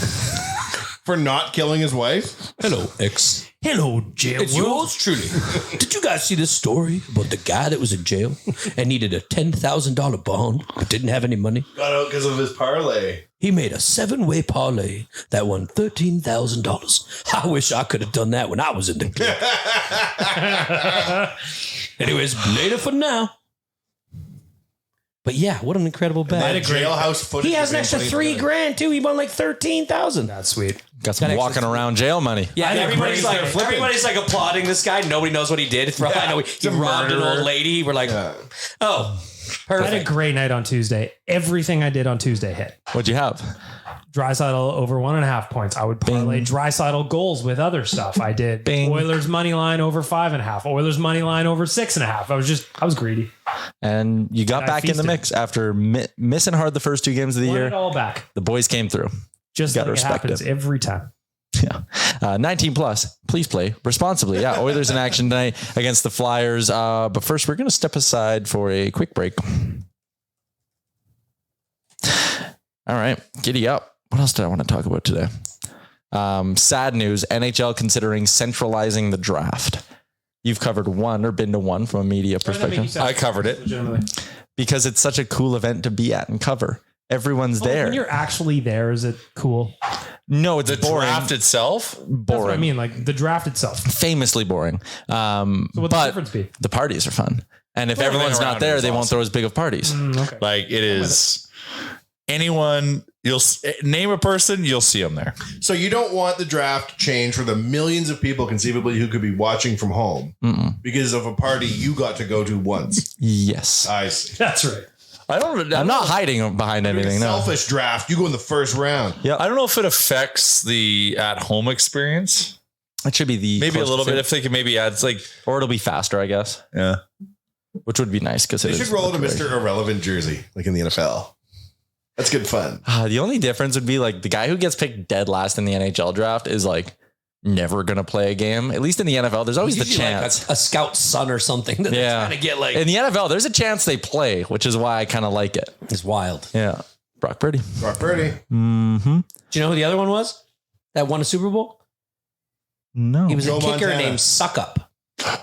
For not killing his wife? hello, X. Hello, jail. It's world. yours truly. Did you guys see this story about the guy that was in jail and needed a $10,000 bond but didn't have any money? Got out because of his parlay. He made a 7-way parlay that won $13,000. I wish I could have done that when I was in the jail. Anyways, later for now. But yeah, what an incredible bet. That jailhouse footage. He has an extra $3,000 too. He won like 13,000. That's sweet. Got some walking around jail money. Yeah, everybody's like applauding this guy. Nobody knows what he did. For all I know, he robbed an old lady. We're like, oh, perfect. I had a great night on Tuesday. Everything I did on Tuesday hit. What'd you have? Draisaitl over 1.5 points. I would parlay Draisaitl goals with other stuff. I did Oilers money line over 5.5. Oilers money line over 6.5. I was greedy. And you got back in the mix after missing hard the first 2 games of the year. It all back. The boys came through. Just like it happens every time. Yeah. 19 plus. Please play responsibly. Yeah. Oilers in action tonight against the Flyers. But first, we're going to step aside for a quick break. All right. Giddy up. What else did I want to talk about today? Sad news. NHL considering centralizing the draft. You've covered one or been to one from a media perspective. I covered it. Because it's such a cool event to be at and cover. Everyone's there. When you're actually there, is it cool? No, it's the boring. draft itself? Boring. That's what I mean. Like the draft itself. Famously boring. So what's the difference be? The parties are fun. And if everyone's not there, they won't throw as big of parties. Okay. Like it is anyone, you'll name a person, you'll see them there. So you don't want the draft change for the millions of people conceivably who could be watching from home because of a party you got to go to once. Yes. I see. That's right. I'm not hiding behind anything. No. Selfish draft. You go in the first round. Yeah. I don't know if it affects the at-home experience. It should be the maybe a little bit if they can maybe add or it'll be faster, I guess. Yeah. Which would be nice because they should roll out a Mr. Irrelevant jersey like in the NFL. That's good fun. The only difference would be like the guy who gets picked dead last in the NHL draft is like never going to play a game. At least in the NFL, there's always the chance. Like a scout's son or something that they're trying to get like. In the NFL, there's a chance they play, which is why I kind of like it. It's wild. Yeah. Brock Purdy. Mm-hmm. Do you know who the other one was that won a Super Bowl? No. He was a kicker named Suckup.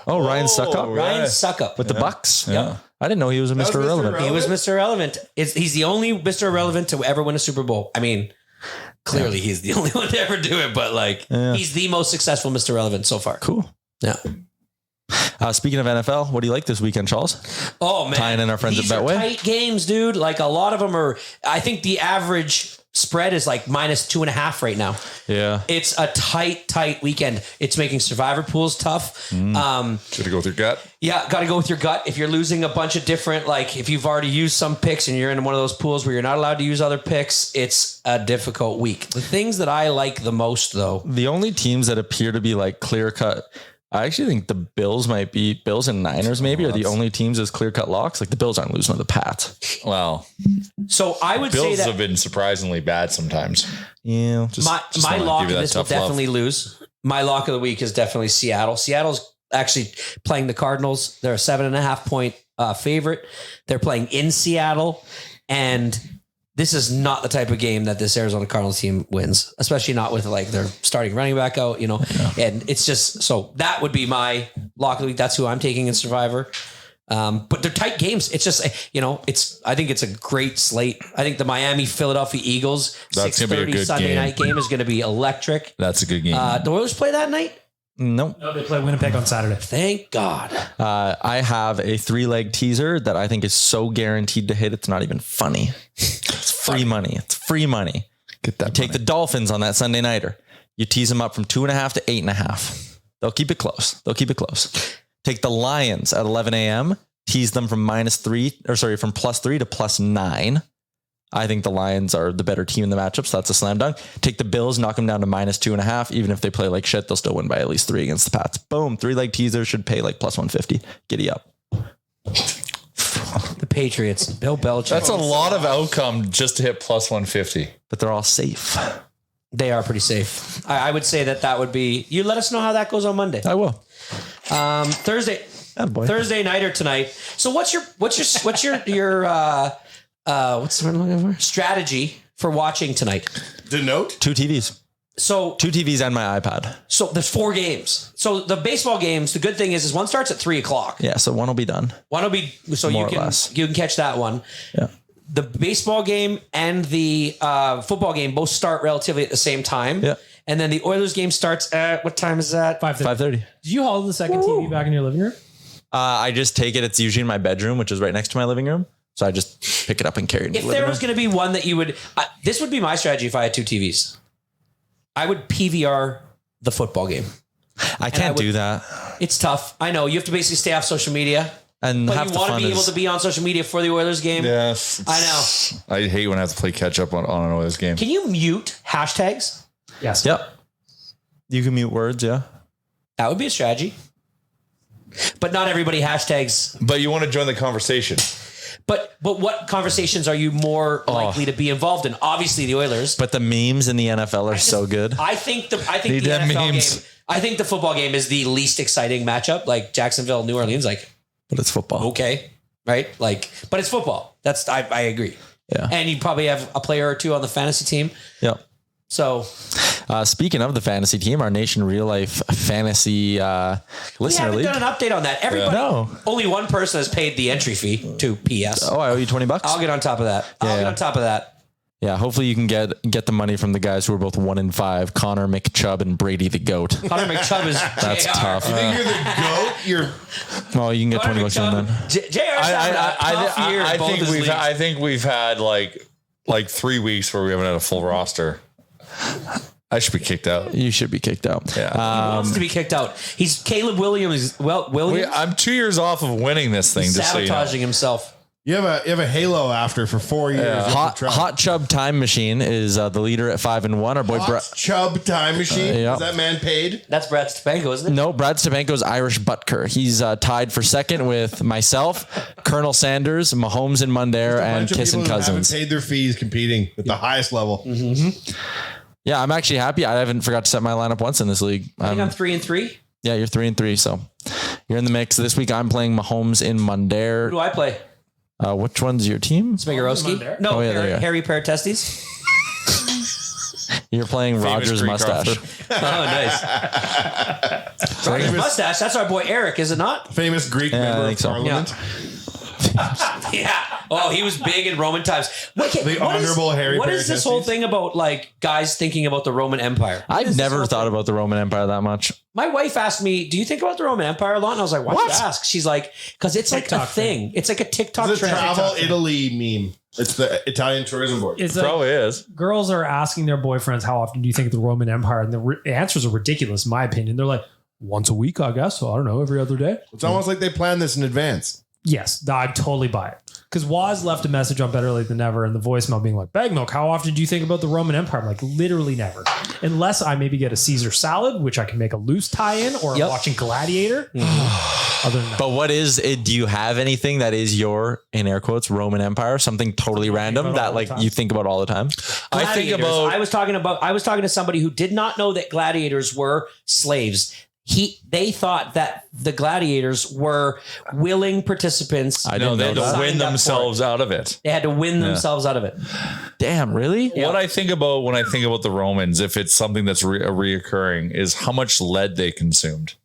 Oh, Ryan Suckup. Ryan Suckup. With the Bucks. Yeah. I didn't know he was a Mr. Irrelevant. He was Mr. Irrelevant. He's the only Mr. Irrelevant to ever win a Super Bowl. I mean, clearly he's the only one to ever do it, but he's the most successful Mr. Irrelevant so far. Cool. Yeah. Speaking of NFL, what do you like this weekend, Charles? Oh, man. Tying in our friends These at Betway. Tight games, dude. Like a lot of them are, I think the average spread is like -2.5 right now. Yeah. It's a tight weekend. It's making survivor pools tough. Should have go with your gut. Yeah, got to go with your gut. If you're losing a bunch of different, like if you've already used some picks and you're in one of those pools where you're not allowed to use other picks, it's a difficult week. The things that I like the most, though. The only teams that appear to be like clear cut, I actually think the Bills might be, Bills and Niners maybe are the only teams as clear cut locks. Like the Bills aren't losing to the Pats. Well, so I would say Bills that have been surprisingly bad sometimes. Yeah. My lock of this will definitely lose. My lock of the week is definitely Seattle. Seattle's actually playing the Cardinals. They're a 7.5 point favorite. They're playing in Seattle, and this is not the type of game that this Arizona Cardinals team wins, especially not with like their starting running back out, and it's just, so that would be my lock of the week. That's who I'm taking in Survivor. But they're tight games. It's just, I think it's a great slate. I think the Miami-Philadelphia Eagles 6:30 Sunday night game is going to be electric. That's a good game. The Oilers play that night? Nope. No, they play Winnipeg on Saturday. Thank God. I have a 3-leg teaser that I think is so guaranteed to hit. It's not even funny. It's free money. It's free money. Get that. Take the Dolphins on that Sunday nighter. You tease them up from 2.5 to 8.5. They'll keep it close. Take the Lions at 11 a.m. Tease them from +3 to +9. I think the Lions are the better team in the matchup, so that's a slam dunk. Take the Bills, knock them down to -2.5. Even if they play like shit, they'll still win by at least 3 against the Pats. Boom. 3-leg teaser should pay like +150. Giddy up. The Patriots, Bill Belichick. That's a lot of outcome just to hit +150. But they're all safe. They are pretty safe. I would say that would be, you let us know how that goes on Monday. I will. Thursday night or tonight. So what's your what's the word I'm looking for? Strategy for watching tonight? Denote 2 TVs. So 2 TVs and my iPad. So there's 4 games. So the baseball games, the good thing is one starts at 3:00. Yeah, so one will be done. One will be, so More you or less. can catch that one. Yeah. The baseball game and the football game both start relatively at the same time. Yeah. And then the Oilers game starts at, what time is that? 5:30. Did you haul the second TV back in your living room? I just take it. It's usually in my bedroom, which is right next to my living room. So I just pick it up and carry it. If there was going to be one that you would, this would be my strategy if I had 2 TVs. I would PVR the football game. I can't do that. It's tough. I know you have to basically stay off social media, And but half you the want to fun be able is to be on social media for the Oilers game. Yes. I know. I hate when I have to play catch up on an Oilers game. Can you mute hashtags? Yes. Yep. You can mute words, yeah. That would be a strategy. But not everybody hashtags. But you want to join the conversation. But what conversations are you more likely to be involved in? Obviously, the Oilers. But the memes in the NFL are so good. I think the Need them NFL memes. game. I think the football game is the least exciting matchup. Like Jacksonville, New Orleans. Like, But it's football. okay, right? Like, but it's football. That's I agree. Yeah. And you probably have a player or two on the fantasy team. Yep. So Speaking of the fantasy team, our Nation Real Life Fantasy we Listener haven't League. done an update on that. Everybody, No. only one person has paid the entry fee to PS. Oh, I owe you $20. I'll get on top of that. I'll get on top of that. Yeah, hopefully you can get the money from the guys who are both 1 and 5, Connor McChubb and Brady the Goat. Connor McChubb is That's JR. tough. You think you're the goat? You're Well, you can get Connor $20 from them. McChubb, JR's having a tough year in both his leagues. I think we've had like 3 weeks where we haven't had a full roster. I should be kicked out. You should be kicked out. Yeah. He wants to be kicked out. He's Caleb Williams. Williams I'm 2 years off of winning this thing. Just so you know. sabotaging himself. you have a halo after for 4 years. Hot Chub Time Machine is the leader at 5 and 1. Our boy Brett. Chubb time machine. Yep. Is that man paid? That's Brad Stepanko, isn't it? No, Brad Stepanko's Irish Butker. He's tied for second with myself, Colonel Sanders, Mahomes and Mundair, and Bunch of Kissin people who haven't Cousins. paid their fees competing at the highest level. Yeah, I'm actually happy. I haven't forgot to set my lineup once in this league. I think I'm 3-3. Yeah, you're 3 and 3, so you're in the mix. This week I'm playing Mahomes in Who Mundair. do I play? Which one's your team? Smigorowski? No, Oh, yeah, there you go. Harry Paratestes. You're playing Rogers Greek mustache. author. Oh, nice. Rogers mustache. That's our boy Eric, is it not? Famous Greek I member of think so. Parliament. Yeah. Oh, he was big in Roman times. The honorable Harry What is this whole Paratestes? thing about like guys thinking about the Roman Empire? What I've is this never whole thought thing? about the Roman Empire that much. My wife asked me, "Do you think about the Roman Empire a lot?" And I was like, "Why do you ask?" She's like, "Because it's like a TikTok thing. It's like a TikTok It's a trend." travel Italy meme. It's the Italian tourism board. It's like Probably is. girls are asking their boyfriends, how often do you think of the Roman Empire? And the answers are ridiculous, in my opinion. They're like, once a week, I guess. So I don't know, every other day. It's almost like they planned this in advance. Yes, I totally buy it. Because Waz left a message on Better Late Than Never and the voicemail being like, Bag Milk, how often do you think about the Roman Empire? I'm like, literally never. Unless I maybe get a Caesar salad, which I can make a loose tie-in, or I'm watching Gladiator. Other than that. But what is it? Do you have anything that is your, in air quotes, Roman Empire? Something totally random about that all the like time. you think about all the time? I think Gladiators. about. I was talking to somebody who did not know that gladiators were slaves. They thought that the gladiators were willing participants. I No, didn't they know had to that. win Signed up for themselves out of it. They had to win themselves out of it. Damn, really? What I think about when I think about the Romans, if it's something that's reoccurring, is how much lead they consumed.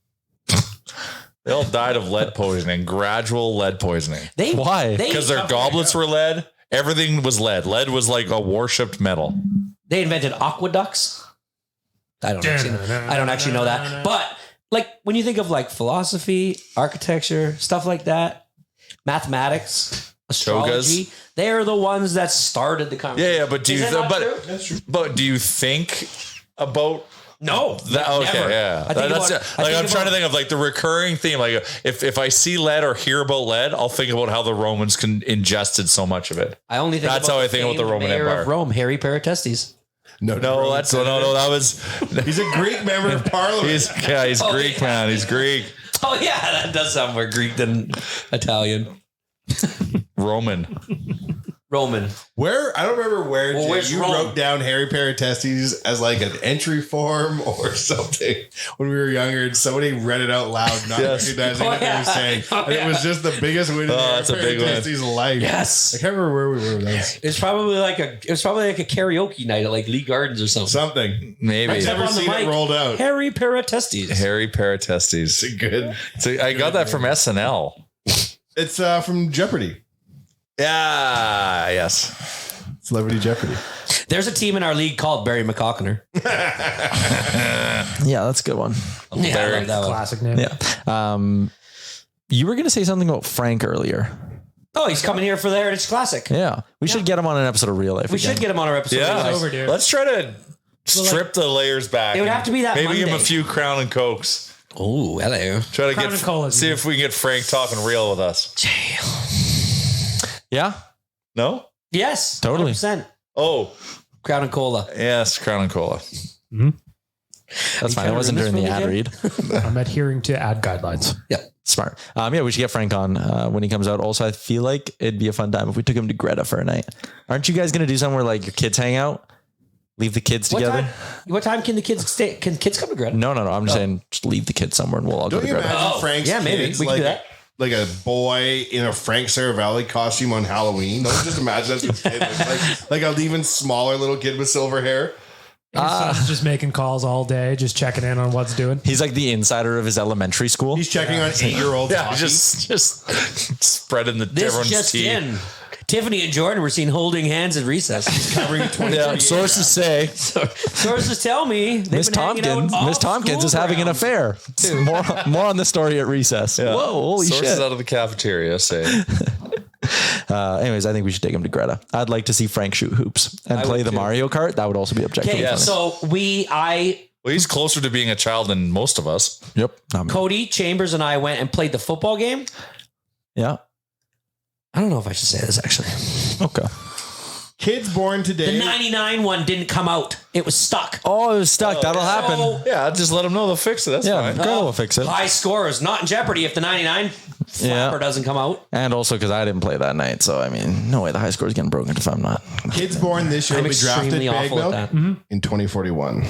They all died of lead poisoning, gradual lead poisoning. Why? Because their goblets were lead. Everything was lead. Lead was like a worshipped metal. They invented aqueducts. I don't actually know that. But like when you think of like philosophy, architecture, stuff like that, mathematics, astrology, they're the ones that started the conversation. Yeah, but do Is you? that not true? But do you think about? No. That, okay, never. yeah. I think That's about- it. I Like think I'm trying to about- think of like the recurring theme. Like if I see lead or hear about lead, I'll think about how the Romans ingested so much of it. I only think That's about how I think about the famed Roman mayor Empire. of Rome, Harry Paratestes. No, that was. He's a Greek member of Parliament. He's Greek, man. He's Greek. Oh yeah, that does sound more Greek than Italian. Roman. Where I don't remember where Well, Jay, where's you Rome? wrote down Harry Paratestes as like an entry form or something when we were younger, and somebody read it out loud, not recognizing what they were saying. And it was just the biggest win in that's a Harry big one. Paratestes' life. Yes. I can't remember where we were. That It's probably like a karaoke night at like Lee Gardens or something. something. Maybe I've never on the seen it mic. rolled out. Harry Paratestes. Harry Paratestes. It's good. So I got that from SNL. It's from Jeopardy. Yeah. Yes. Celebrity Jeopardy. There's a team in our league called Barry McCockner. Yeah, that's a good one. Yeah, I love that one. Classic name. Yeah. You were going to say something about Frank earlier. Oh, he's coming here for the Heritage Classic. Yeah. We should get him on an episode of Real Life. We should get him on our episode. Yeah. over, dude. Let's try to strip the layers back. It would have to be that Maybe give him a Monday. few Crown and Cokes. Oh, hello. Try to Crown and Colas, see if we can get Frank talking real with us. Yeah. No? Yes. Totally. 100%. Oh, Crown and Cola. yes, Crown and Cola. That's fine. It wasn't during the ad read. I'm adhering to ad guidelines. Yeah. Smart. Yeah, we should get Frank on when he comes out. Also, I feel like it'd be a fun time if we took him to Greta for a night. Aren't you guys going to do something where like your kids hang out? Leave the kids together? What time can the kids stay? Can kids come to Greta? No. I'm just saying just leave the kids somewhere and we'll all Don't go to you Greta. imagine Frank's yeah, maybe. kids We can do that. like a boy in a Frank Saravalli costume on Halloween? Don't you just imagine that's his kid? Like an even smaller little kid with silver hair. His son's just making calls all day, just checking in on what's doing. He's like the insider of his elementary school. He's checking on 8-year-olds. Yeah, hockey. just spreading This everyone's just tea. in. Tiffany and Jordan were seen holding hands at recess. covering 20. Yeah, sources say Sources tell me they've Miss been hanging out Tompkins. off Miss Tompkins is school having an grounds. affair. More on the story at recess. Whoa, holy sources shit. out of the cafeteria say. Anyways, I think we should take him to Greta. I'd like to see Frank shoot hoops and play would the too. Mario Kart. That would also be objectively Okay, funny. so Well, he's closer to being a child than most of us. Yep. Not me. Cody Chambers and I went and played the football game. Yeah. I don't know if I should say this actually. Okay. Kids born The today. 99 one didn't come out. It was stuck. Oh, it was stuck. That'll happen. So, Yeah, just let them know they'll fix it. That's Yeah, fine. Greta will fix it. high scorers not in jeopardy if the 99 flapper doesn't come out. And also because I didn't play that night. So, I mean, no way the high score is getting broken if I'm not. Kids born this year I'm will be drafted extremely bag awful milk at that. in 2041.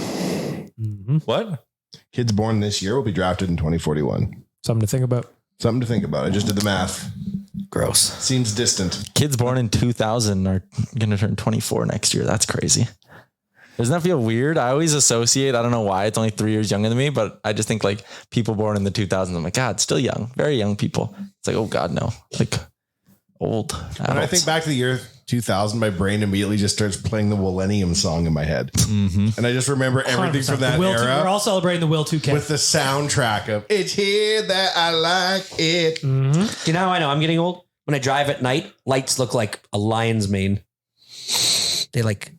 What? Kids born this year will be drafted in 2041. Something to think about. Something to think about. I just did the math. Gross. Seems distant. Kids born in 2000 are going to turn 24 next year. That's crazy. Doesn't that feel weird? I always associate, I don't know why, it's only 3 years younger than me, but I just think like people born in the 2000s, I'm like, God, still young, very young people. It's like, oh God, no. Like old adults. When I think back to the year 2000, my brain immediately just starts playing the Millennium song in my head. And I just remember everything 100%. from that The Will 2 era we're all celebrating the Will 2K. with the soundtrack of It's Here That I Like It. Do you know how I know I'm getting old? When I drive at night, lights look like a lion's mane. They like.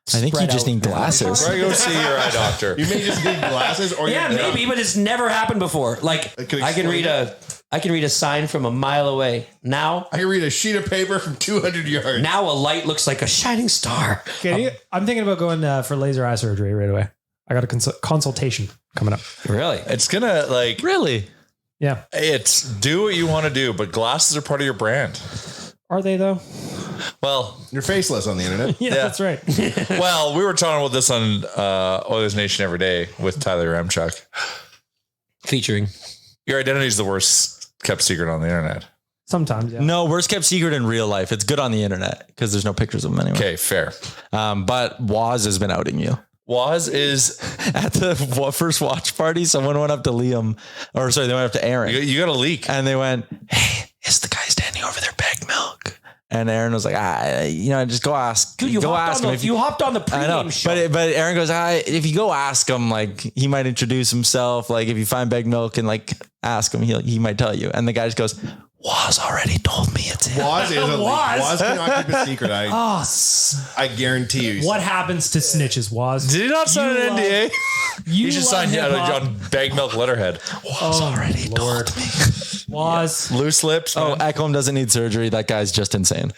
I think you spread just out. need glasses. Where I go see your eye doctor. You may just need glasses or Yeah, you're drunk. maybe, but it's never happened before. Like I can I can read a sign from a mile away. Now I can read a sheet of paper from 200 yards. a light looks like a shining star. I'm thinking about going for laser eye surgery right away. I got a consultation coming up. Really? It's gonna like Really? Yeah. it's do what you want to do, but glasses are part of your brand. Are they though? Well, You're faceless on the internet. Yeah, that's right. well, we were talking about this on Oilers Nation Every Day with Tyler Remchuk. Featuring. Your identity is the worst kept secret on the internet. Sometimes, yeah. No, worst kept secret in real life. It's good on the internet because there's no pictures of them anyway. Okay, fair. But Waz has been outing you. Waz is At the first watch party, someone went up to Liam, or sorry, they went up to Aaron. you got a leak. And they went, "Hey, is the guy standing over there bagged milk?" And Aaron was like, just go ask. Dude, you go hopped ask on him. the, you hopped on the I know, pregame show. but Aaron goes, if you go ask him, like he might introduce himself. Like if you find bagged milk and like ask him, he might tell you. And the guy just goes, "Waz already told me it's him." Waz is a leak. Waz. Waz cannot keep a secret. I guarantee you. What happens to snitches, Waz? Did he not sign an NDA? You You should love sign hip-hop. on bag milk letterhead. Waz already told me. Waz. Loose lips. Oh, man. Ekholm doesn't need surgery. That guy's just insane.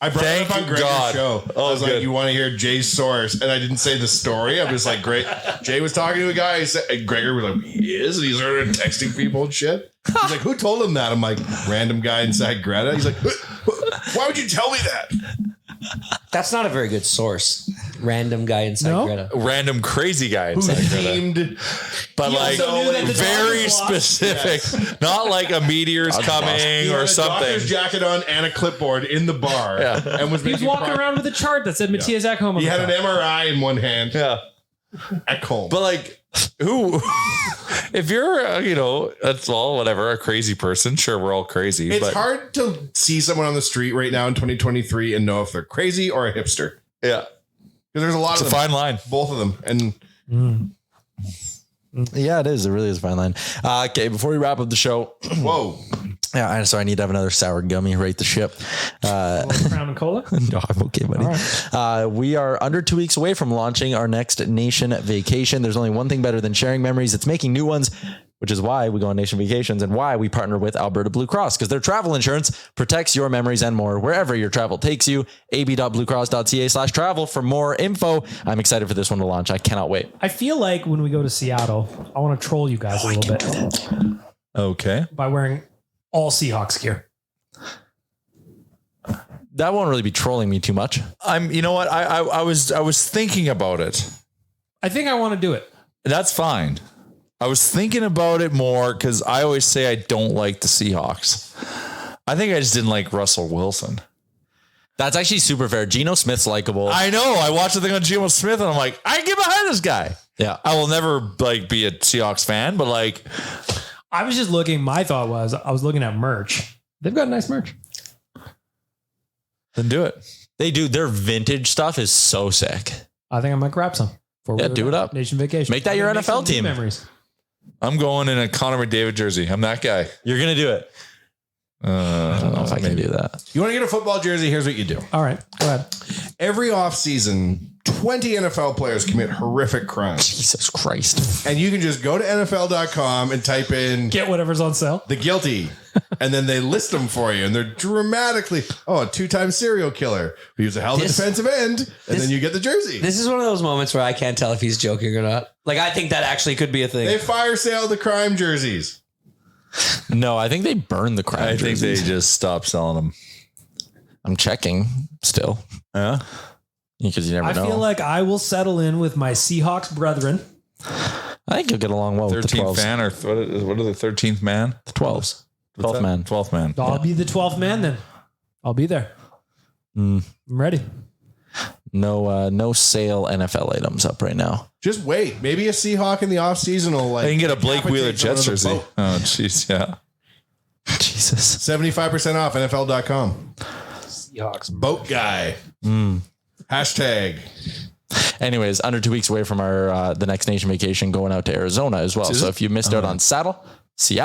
I brought Thank it up on Gregor's God. show. Oh, I was good. like, you want to hear Jay's source? And I didn't say the story. I'm just like, great. Jay was talking to a guy. And Gregor was like, he is? And he started texting people and shit. He's like, who told him that? I'm like, random guy inside Greta. He's like, why would you tell me that? That's not a very good source. Random guy inside No? Greta. Random crazy guy Who inside Greta. seemed But He like also knew that the very dog was specific. Not like a meteor's he coming had or a something. doctor's jacket on and a clipboard in the bar. Yeah. And was He was making walking progress. around with a chart that said Matthias Ekholm. He had an MRI in one hand. Yeah. At home. But like who if you're that's all whatever, a crazy person, sure we're all crazy. It's but hard to see someone on the street right now in 2023 and know if they're crazy or a hipster. yeah. Because there's a lot It's a of them. fine line. Both of them. And Yeah, it is. It really is a fine line. Okay, before we wrap up the show, whoa. Yeah, so I need to have another sour gummy, rate the ship. Crown and cola. No, I'm okay, buddy. We are under 2 weeks away from launching our next nation vacation. There's only one thing better than sharing memories. It's making new ones, which is why we go on nation vacations and why we partner with Alberta Blue Cross, because their travel insurance protects your memories and more wherever your travel takes you. ab.bluecross.ca/travel for more info. I'm excited for this one to launch. I cannot wait. I feel like when we go to Seattle, I want to troll you guys a little bit Okay. by wearing all Seahawks gear. That won't really be trolling me too much. You know what? I was thinking about it. I think I want to do it. That's fine. I was thinking about it more because I always say I don't like the Seahawks. I think I just didn't like Russell Wilson. That's actually super fair. Geno Smith's likable. I know. I watched the thing on Geno Smith and I'm like, I can get behind this guy. Yeah. I will never be a Seahawks fan, but like, I was just looking. My thought was I was looking at merch. They've got nice merch. then do it. They do. Their vintage stuff is so sick. I think I might grab some. Yeah, do it up. Nation vacation. Make that your Make NFL some new team. Memories. I'm going in a Connor McDavid jersey. I'm that guy. You're going to do it. I don't know if I can do that. You want to get a football jersey? Here's what you do. All right, go ahead. Every offseason, 20 NFL players commit horrific crimes. Jesus Christ. And you can just go to NFL.com and type in Get whatever's on sale. the guilty. And then they list them for you. And they're dramatically, a 2-time serial killer who was a hell of a defensive end. And then you get the jersey. This is one of those moments where I can't tell if he's joking or not. Like, I think that actually could be a thing. They fire sale the crime jerseys. No, I think they burned the crime I think they jerseys. just stopped selling them. I'm checking still. Yeah. Because you never I know. feel like I will settle in with my Seahawks brethren. I think you'll get along well with the 13th 12s. fan or what are the 13th man? The 12s. What's 12th that? man. 12th man. I'll be the 12th man then. I'll be there. I'm ready. No sale NFL items up right now. Just wait. Maybe a Seahawk in the offseason will like. I can get a Blake decapitate Wheeler Jets someone on jersey. the Oh, jeez. Yeah. Jesus. 75% off NFL.com. Seahawks. Boat guy. Hashtag. Anyways, under 2 weeks away from our the next nation vacation, going out to Arizona as well. So if you missed out on Seattle, you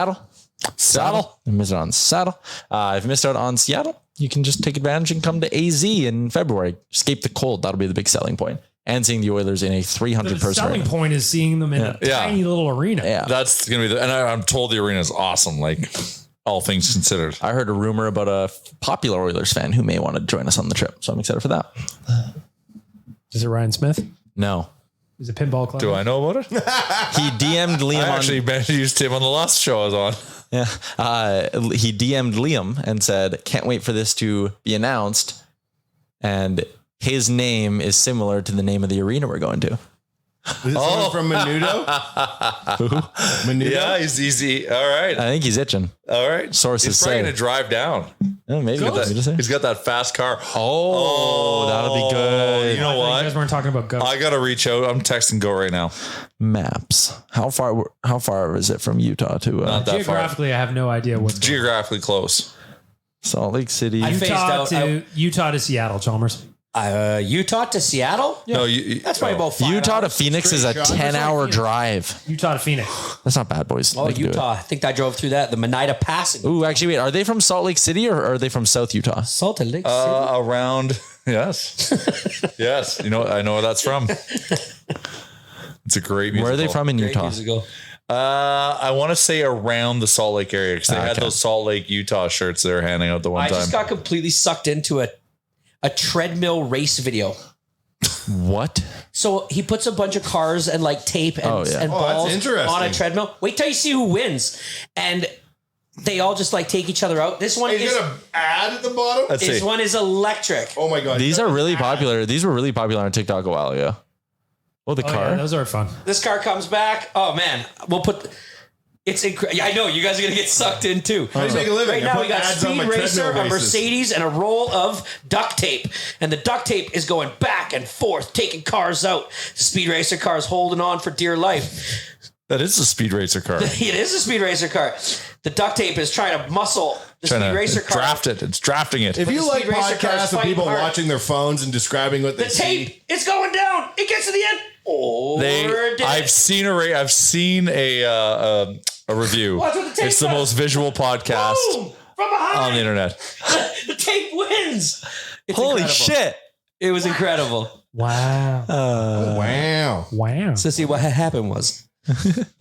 missed out on Seattle. If you missed out on Seattle, you can just take advantage and come to AZ in February. Escape the cold. That'll be the big selling point. And seeing the Oilers in a 300 The person selling arena. point is seeing them in a Yeah. tiny little arena. Yeah. That's going to be and I'm told the arena is awesome. Like all things considered. I heard a rumor about a popular Oilers fan who may want to join us on the trip. So I'm excited for that. Is it Ryan Smith? No. Is it Pinball Club? Do I know about it? He DM'd Liam I on actually used him on the last show I was on. Yeah. He DM'd Liam and said, can't wait for this to be announced. And his name is similar to the name of the arena we're going to. Is it someone from Menudo? Menudo? Yeah, he's easy. All right. I think he's itching. All right. Sources He's probably say. going to drive down. Oh, maybe. He's got that fast car. Oh, that'll be good. You know You guys what? weren't talking about ghosts. I got to reach out. I'm texting Go right now. Maps. How far is it from Utah to Not that far. Geographically, I have no idea what's going Geographically close. Salt Lake City? I on. phased out. Utah to Seattle, Chalmers. Utah to Seattle? No, That's probably about 5 Utah to hours. Phoenix is a Straight shot. 10-hour drive. Utah to Phoenix. That's not bad, boys. Oh, They can do it. Utah. I think I drove through that. The Monida Pass. Ooh, actually, wait. Are they from Salt Lake City or are they from South Utah? Salt Lake City. around. Yes. Yes. You know, I know where that's from. It's a great musical. Where are they from in Utah? Years ago. I want to say around the Salt Lake area because they had Okay. those Salt Lake, Utah shirts they were handing out the one I time. just got completely sucked into a treadmill race video. What? So he puts a bunch of cars and like tape and, Oh, yeah. and Oh, that's balls interesting. on a treadmill. Wait till you see who wins. And they all just like take each other out. This one He's is got an ad at the bottom? Let's this see. one is electric. Oh my God. These are really popular. These were really popular on TikTok a while ago. Oh, the Oh, car. yeah, those are fun. This car comes back. Oh man, we'll put. It's incredible. I know you guys are gonna get sucked in too. How do you make a living? Right I now put we got ads on Speed my Racer, treadmill a races. Mercedes, and a roll of duct tape. And the duct tape is going back and forth, taking cars out. The Speed Racer car is holding on for dear life. That is a Speed Racer car. It is a Speed Racer car. The duct tape is trying to muscle the Trying Speed to Racer car. draft it. It's drafting it. If But you the like Speed Racer car is podcasts of fighting people hard. watching their phones and describing what they The see, tape, it's going down. It gets to the end. Oh, I've seen a review. Watch what the tape It's the does. most visual podcast. Boom. from behind on the internet. The tape wins. It's Holy incredible. shit. It was incredible. Wow. Wow. Wow. So see what had happened was.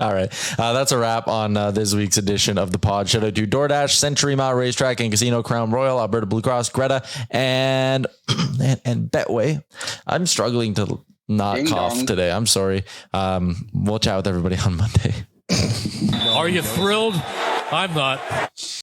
All right. That's a wrap on this week's edition of the pod. Shout out to DoorDash, Century Mile Racetrack and Casino, Crown Royal, Alberta Blue Cross, Greta, and Betway. I'm struggling to not Ding cough dong. today. I'm sorry. We'll chat with everybody on Monday. Are you thrilled? I'm not.